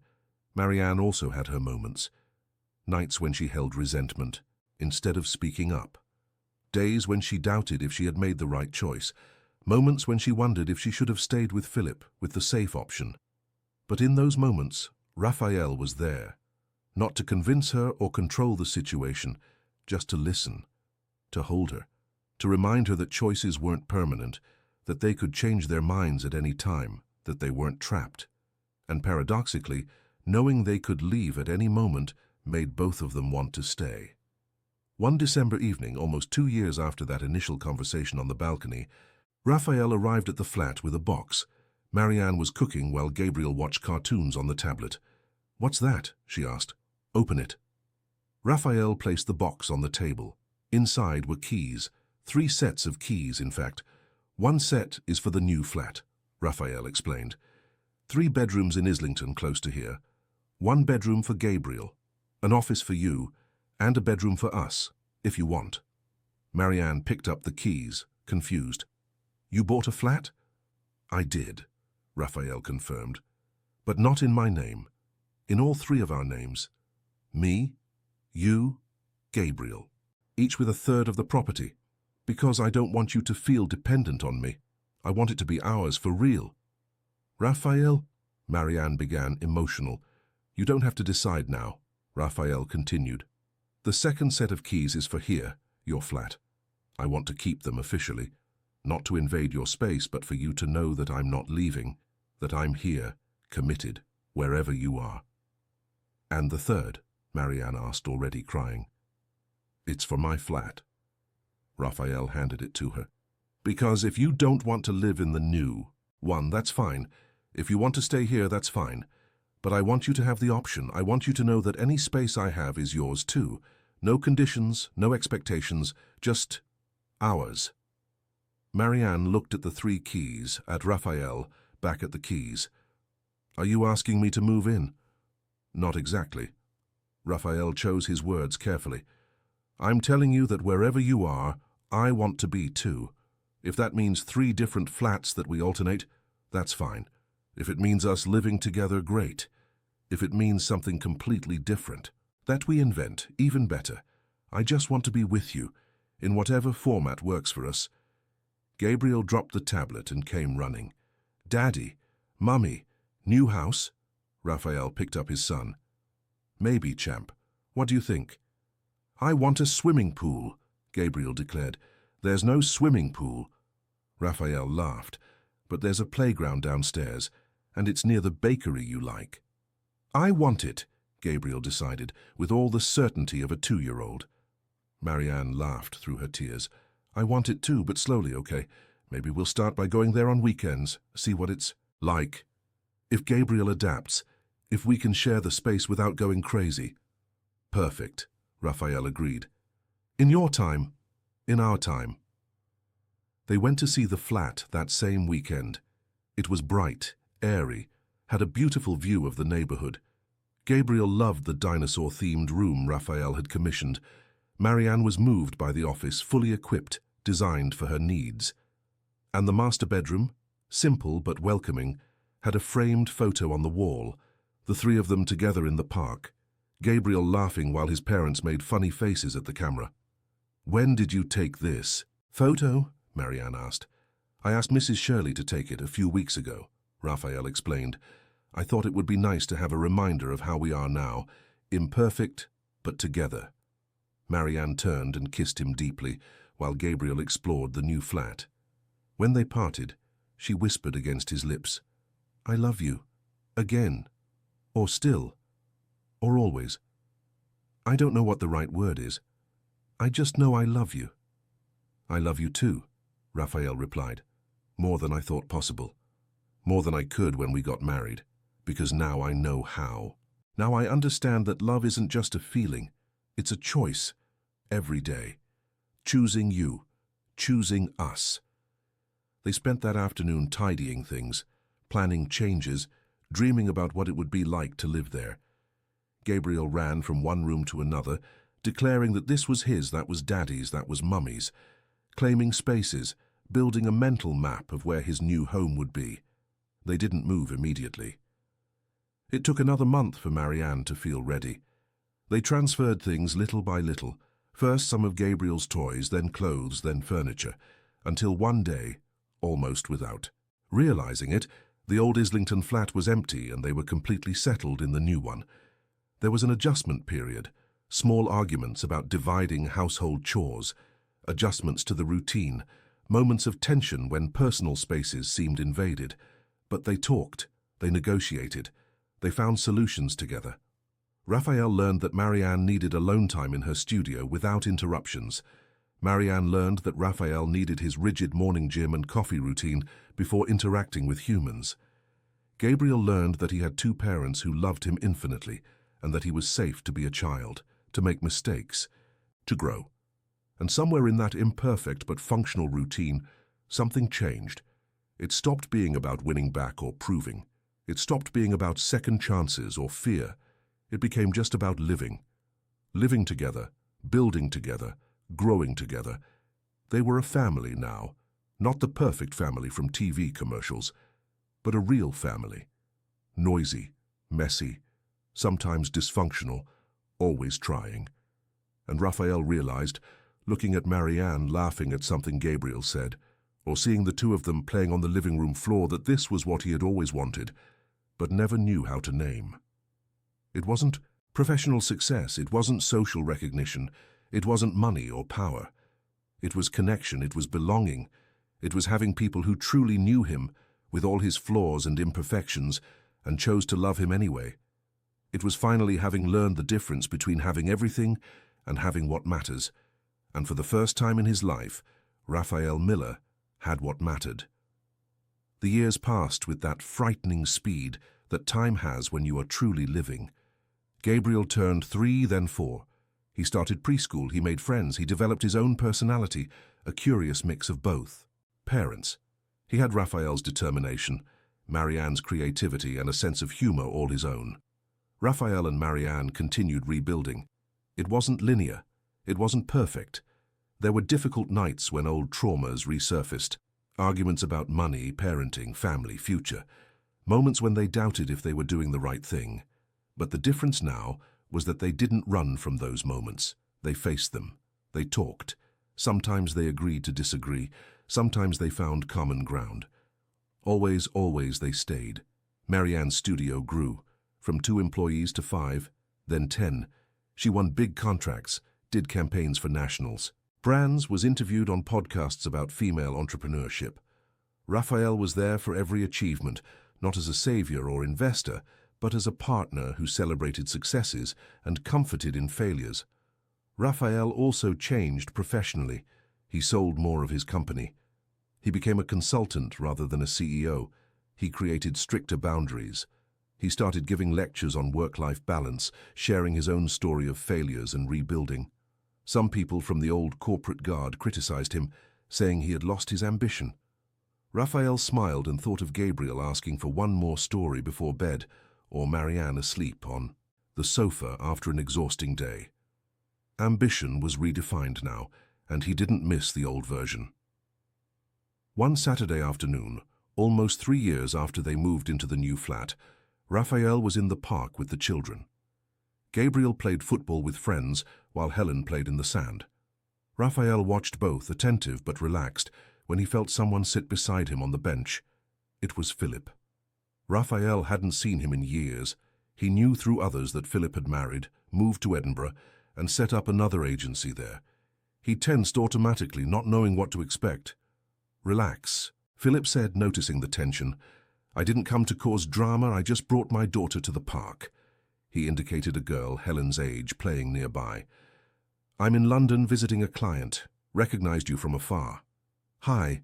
Marianne also had her moments. Nights when she held resentment, instead of speaking up. Days when she doubted if she had made the right choice. Moments when she wondered if she should have stayed with Philip, with the safe option. But in those moments, Raphael was there. Not to convince her or control the situation, just to listen, to hold her, to remind her that choices weren't permanent, that they could change their minds at any time, that they weren't trapped. And paradoxically, knowing they could leave at any moment made both of them want to stay. One December evening, almost 2 years after that initial conversation on the balcony, Raphael arrived at the flat with a box. Marianne was cooking while Gabriel watched cartoons on the tablet. "What's that?" she asked. "Open it." Raphael placed the box on the table. Inside were keys, 3 sets of keys, in fact. One set is for the new flat, Raphael explained. 3 bedrooms in Islington, close to here. 1 bedroom for Gabriel, an office for you, and a bedroom for us, if you want. Marianne picked up the keys, confused. You bought a flat? I did, Raphael confirmed. But not in my name. In all 3 of our names. Me, you, Gabriel. Each with 1/3 of the property. Because I don't want you to feel dependent on me. I want it to be ours for real. Raphael, Marianne began, emotional. You don't have to decide now, Raphael continued. The second set of keys is for here, your flat. I want to keep them officially. Not to invade your space, but for you to know that I'm not leaving, that I'm here, committed, wherever you are. And the third, Marianne asked, already crying. It's for my flat. Raphael handed it to her. Because if you don't want to live in the new one, that's fine. If you want to stay here, that's fine. But I want you to have the option. I want you to know that any space I have is yours too. No conditions, no expectations, just ours. Marianne looked at the 3 keys, at Raphael, back at the keys. Are you asking me to move in? Not exactly. Raphael chose his words carefully. I'm telling you that wherever you are, I want to be too. If that means 3 different flats that we alternate, that's fine. If it means us living together, great. If it means something completely different, that we invent, even better. I just want to be with you, in whatever format works for us. Gabriel dropped the tablet and came running. Daddy, Mummy, new house? Raphael picked up his son. Maybe, champ. What do you think? I want a swimming pool, Gabriel declared. There's no swimming pool. Raphael laughed. But there's a playground downstairs, and it's near the bakery you like. I want it, Gabriel decided, with all the certainty of a 2-year-old. Marianne laughed through her tears. I want it too, but slowly, okay? Maybe we'll start by going there on weekends, see what it's like. If Gabriel adapts, if we can share the space without going crazy. Perfect, Raphael agreed. In your time, in our time. They went to see the flat that same weekend. It was bright, airy, had a beautiful view of the neighborhood. Gabriel loved the dinosaur-themed room Raphael had commissioned. Marianne was moved by the office, fully equipped, designed for her needs. And the master bedroom, simple but welcoming, had a framed photo on the wall, the 3 of them together in the park, Gabriel laughing while his parents made funny faces at the camera. When did you take this photo? Marianne asked. I asked Mrs. Shirley to take it a few weeks ago, Raphael explained. I thought it would be nice to have a reminder of how we are now, imperfect, but together. Marianne turned and kissed him deeply, while Gabriel explored the new flat. When they parted, she whispered against his lips, I love you. Again. Or still. Or always. I don't know what the right word is. I just know I love you. I love you too, Raphael replied. More than I thought possible. More than I could when we got married. Because now I know how. Now I understand that love isn't just a feeling. It's a choice. Every day. Choosing you. Choosing us. They spent that afternoon tidying things, planning changes, dreaming about what it would be like to live there. Gabriel ran from one room to another, declaring that this was his, that was Daddy's, that was Mummy's, claiming spaces, building a mental map of where his new home would be. They didn't move immediately. It took another month for Marianne to feel ready. They transferred things little by little, first some of Gabriel's toys, then clothes, then furniture, until one day, almost without realizing it, the old Islington flat was empty and they were completely settled in the new one. There was an adjustment period, small arguments about dividing household chores, adjustments to the routine, moments of tension when personal spaces seemed invaded. But they talked, they negotiated, they found solutions together. Raphael learned that Marianne needed alone time in her studio without interruptions. Marianne learned that Raphael needed his rigid morning gym and coffee routine before interacting with humans. Gabriel learned that he had 2 parents who loved him infinitely, and that he was safe to be a child, to make mistakes, to grow. And somewhere in that imperfect but functional routine, something changed. It stopped being about winning back or proving. It stopped being about second chances or fear. It became just about living. Living together, building together, growing together. They were a family now, not the perfect family from TV commercials, but a real family. Noisy, messy, sometimes dysfunctional, always trying. And Raphael realized, looking at Marianne laughing at something Gabriel said, or seeing the two of them playing on the living room floor, that this was what he had always wanted, but never knew how to name. It wasn't professional success, it wasn't social recognition, it wasn't money or power. It was connection, it was belonging, it was having people who truly knew him, with all his flaws and imperfections, and chose to love him anyway. It was finally having learned the difference between having everything and having what matters, and for the first time in his life, Raphael Miller had what mattered. The years passed with that frightening speed that time has when you are truly living. Gabriel turned 3, then 4. He started preschool, he made friends, he developed his own personality, a curious mix of both. Parents. He had Raphael's determination, Marianne's creativity, and a sense of humor all his own. Raphael and Marianne continued rebuilding. It wasn't linear. It wasn't perfect. There were difficult nights when old traumas resurfaced. Arguments about money, parenting, family, future. Moments when they doubted if they were doing the right thing. But the difference now was that they didn't run from those moments. They faced them. They talked. Sometimes they agreed to disagree. Sometimes they found common ground. Always they stayed. Marianne's studio grew, from 2 employees to 5, then 10. She won big contracts, did campaigns for nationals. Brands was interviewed on podcasts about female entrepreneurship. Raphael was there for every achievement, not as a savior or investor, but as a partner who celebrated successes and comforted in failures. Raphael also changed professionally. He sold more of his company. He became a consultant rather than a CEO. He created stricter boundaries. He started giving lectures on work-life balance, sharing his own story of failures and rebuilding. Some people from the old corporate guard criticized him, saying he had lost his ambition. Raphael smiled and thought of Gabriel asking for one more story before bed, or Marianne asleep on the sofa after an exhausting day. Ambition was redefined now, and he didn't miss the old version. One Saturday afternoon, almost 3 years after they moved into the new flat, Raphael was in the park with the children. Gabriel played football with friends while Helen played in the sand. Raphael watched both, attentive but relaxed, when he felt someone sit beside him on the bench. It was Philip. Raphael hadn't seen him in years. He knew through others that Philip had married, moved to Edinburgh, and set up another agency there. He tensed automatically, not knowing what to expect. "Relax," Philip said, noticing the tension. "I didn't come to cause drama, I just brought my daughter to the park." He indicated a girl, Helen's age, playing nearby. "I'm in London visiting a client. Recognized you from afar." "Hi,"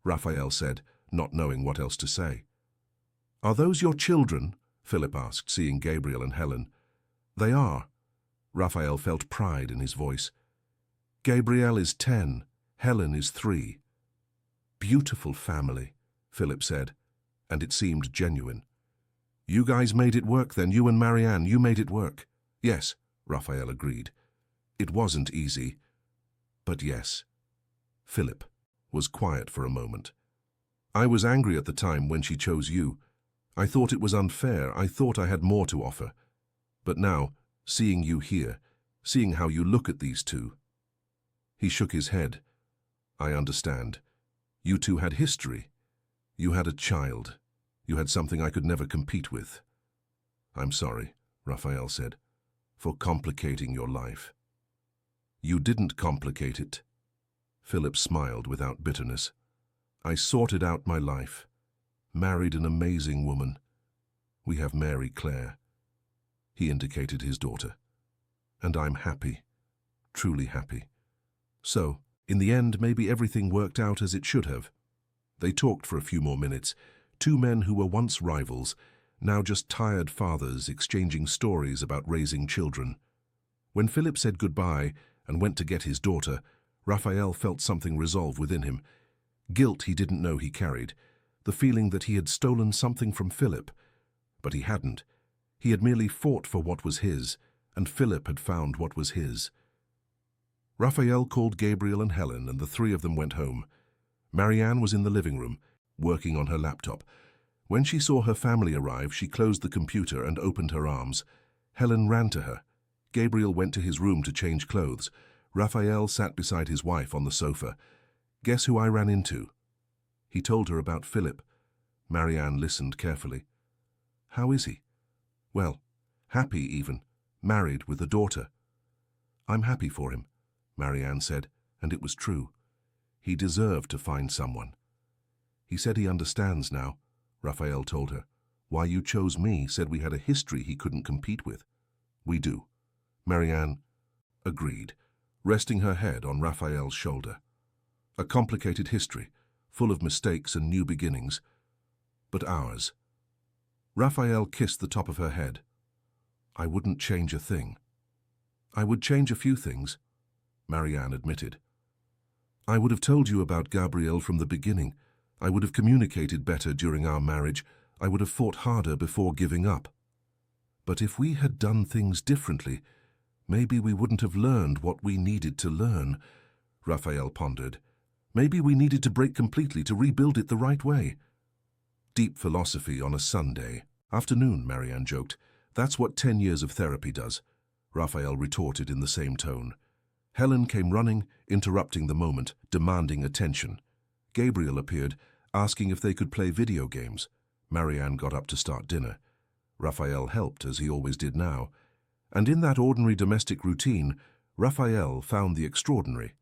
Raphael said, not knowing what else to say. "Are those your children?" Philip asked, seeing Gabriel and Helen. "They are." Raphael felt pride in his voice. "Gabriel is 10, Helen is 3. "Beautiful family," Philip said, and it seemed genuine. "You guys made it work then, you and Marianne, you made it work." "Yes," Raphael agreed. "It wasn't easy, but yes." Philip was quiet for a moment. "I was angry at the time when she chose you. I thought it was unfair, I thought I had more to offer. But now, seeing you here, seeing how you look at these two." He shook his head. "I understand. You two had history. You had a child. You had something I could never compete with." "I'm sorry," Raphael said, "for complicating your life." "You didn't complicate it." Philip smiled without bitterness. "I sorted out my life. Married an amazing woman. We have Mary Claire." He indicated his daughter. "And I'm happy, truly happy. So, in the end, maybe everything worked out as it should have." They talked for a few more minutes, 2 men who were once rivals, now just tired fathers exchanging stories about raising children. When Philip said goodbye and went to get his daughter, Raphael felt something resolve within him. Guilt he didn't know he carried, the feeling that he had stolen something from Philip. But he hadn't. He had merely fought for what was his, and Philip had found what was his. Raphael called Gabriel and Helen, and the three of them went home. Marianne was in the living room, working on her laptop. When she saw her family arrive, she closed the computer and opened her arms. Helen ran to her. Gabriel went to his room to change clothes. Raphael sat beside his wife on the sofa. "Guess who I ran into?" He told her about Philip. Marianne listened carefully. "How is he?" "Well, happy even, married with a daughter." "I'm happy for him," Marianne said, and it was true. He deserved to find someone. "He said he understands now," Raphael told her. "Why you chose me, said we had a history he couldn't compete with." "We do," Marianne agreed, resting her head on Raphael's shoulder. "A complicated history, full of mistakes and new beginnings. But ours." Raphael kissed the top of her head. "I wouldn't change a thing." "I would change a few things," Marianne admitted. "I would have told you about Gabriel from the beginning. I would have communicated better during our marriage. I would have fought harder before giving up. But if we had done things differently, maybe we wouldn't have learned what we needed to learn," Raphael pondered. "Maybe we needed to break completely to rebuild it the right way." "Deep philosophy on a Sunday afternoon," Marianne joked. "That's what 10 years of therapy does," Raphael retorted in the same tone. Helen came running, interrupting the moment, demanding attention. Gabriel appeared, asking if they could play video games. Marianne got up to start dinner. Raphael helped, as he always did now. And in that ordinary domestic routine, Raphael found the extraordinary.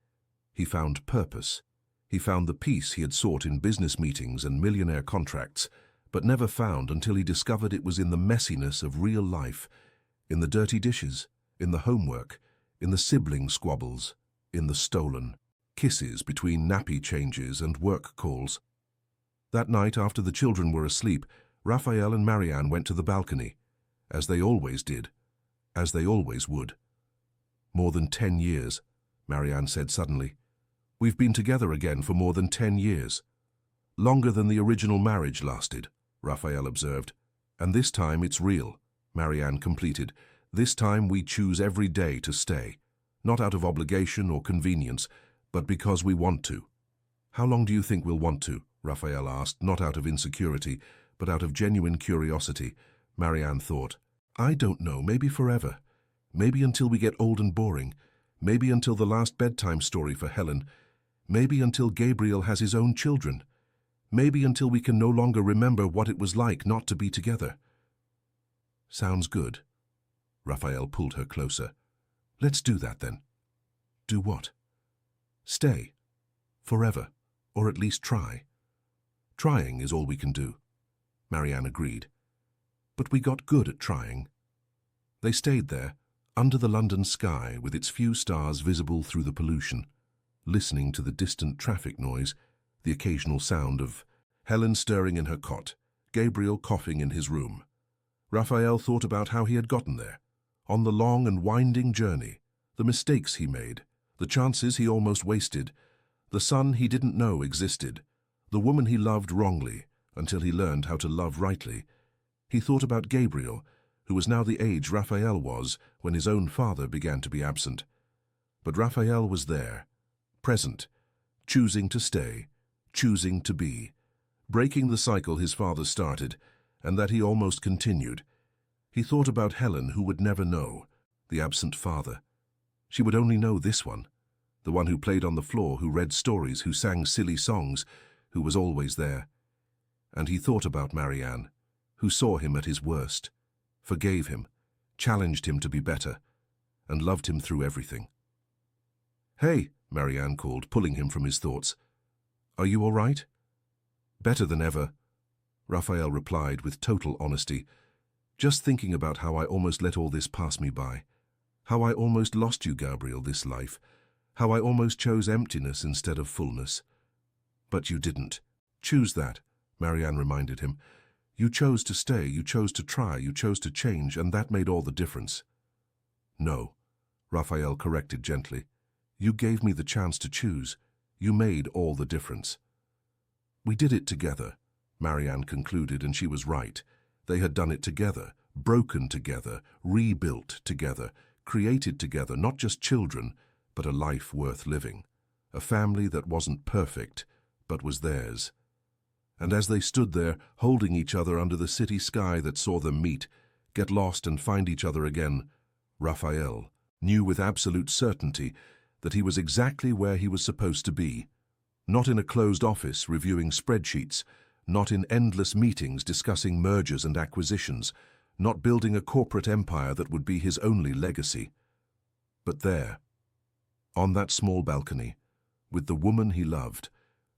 He found purpose. He found the peace he had sought in business meetings and millionaire contracts, but never found until he discovered it was in the messiness of real life, in the dirty dishes, in the homework, in the sibling squabbles, in the stolen kisses between nappy changes and work calls. That night, after the children were asleep, Raphael and Marianne went to the balcony, as they always did, as they always would. "More than 10 years, Marianne said suddenly. "We've been together again for more than 10 years. Longer than the original marriage lasted," Raphael observed. "And this time it's real," Marianne completed. "This time we choose every day to stay, not out of obligation or convenience, but because we want to." "How long do you think we'll want to?" Raphael asked, not out of insecurity, but out of genuine curiosity. Marianne thought, "I don't know, maybe forever. Maybe until we get old and boring. Maybe until the last bedtime story for Helen. Maybe until Gabriel has his own children. Maybe until we can no longer remember what it was like not to be together." "Sounds good." Raphael pulled her closer. "Let's do that then." "Do what?" "Stay. Forever. Or at least try." "Trying is all we can do," Marianne agreed. "But we got good at trying." They stayed there, under the London sky with its few stars visible through the pollution, listening to the distant traffic noise, the occasional sound of Helen stirring in her cot, Gabriel coughing in his room. Raphael thought about how he had gotten there, on the long and winding journey, the mistakes he made, the chances he almost wasted, the son he didn't know existed, the woman he loved wrongly until he learned how to love rightly. He thought about Gabriel, who was now the age Raphael was when his own father began to be absent. But Raphael was there, present, choosing to stay, choosing to be, breaking the cycle his father started, and that he almost continued. He thought about Helen, who would never know, the absent father. She would only know this one, the one who played on the floor, who read stories, who sang silly songs, who was always there. And he thought about Marianne, who saw him at his worst, forgave him, challenged him to be better, and loved him through everything. "Hey," Marianne called, pulling him from his thoughts. "Are you all right?" "Better than ever," Raphael replied with total honesty. "Just thinking about how I almost let all this pass me by. How I almost lost you, Gabriel, this life. How I almost chose emptiness instead of fullness." "But you didn't choose that," Marianne reminded him. "You chose to stay, you chose to try, you chose to change, and that made all the difference." "No," Raphael corrected gently. "You gave me the chance to choose. You made all the difference." We did it together, Marianne concluded, and she was right. They had done it together, broken together, rebuilt together, created together not just children, but a life worth living. A family that wasn't perfect, but was theirs. And as they stood there, holding each other under the city sky that saw them meet, get lost and find each other again, Raphael knew with absolute certainty that he was exactly where he was supposed to be. Not in a closed office reviewing spreadsheets, not in endless meetings discussing mergers and acquisitions, not building a corporate empire that would be his only legacy. But there, on that small balcony, with the woman he loved,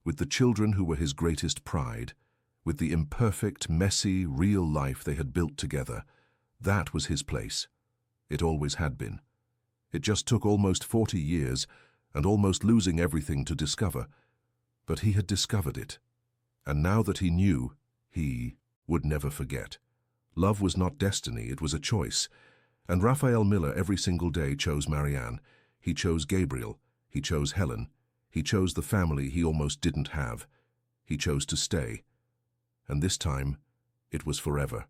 with the children who were his greatest pride, with the imperfect, messy, real life they had built together, that was his place. It always had been. It just took almost 40 years and almost losing everything to discover. But he had discovered it. And now that he knew, he would never forget. Love was not destiny, it was a choice. And Raphael Miller every single day chose Marianne. He chose Gabriel. He chose Helen. He chose the family he almost didn't have. He chose to stay. And this time, it was forever.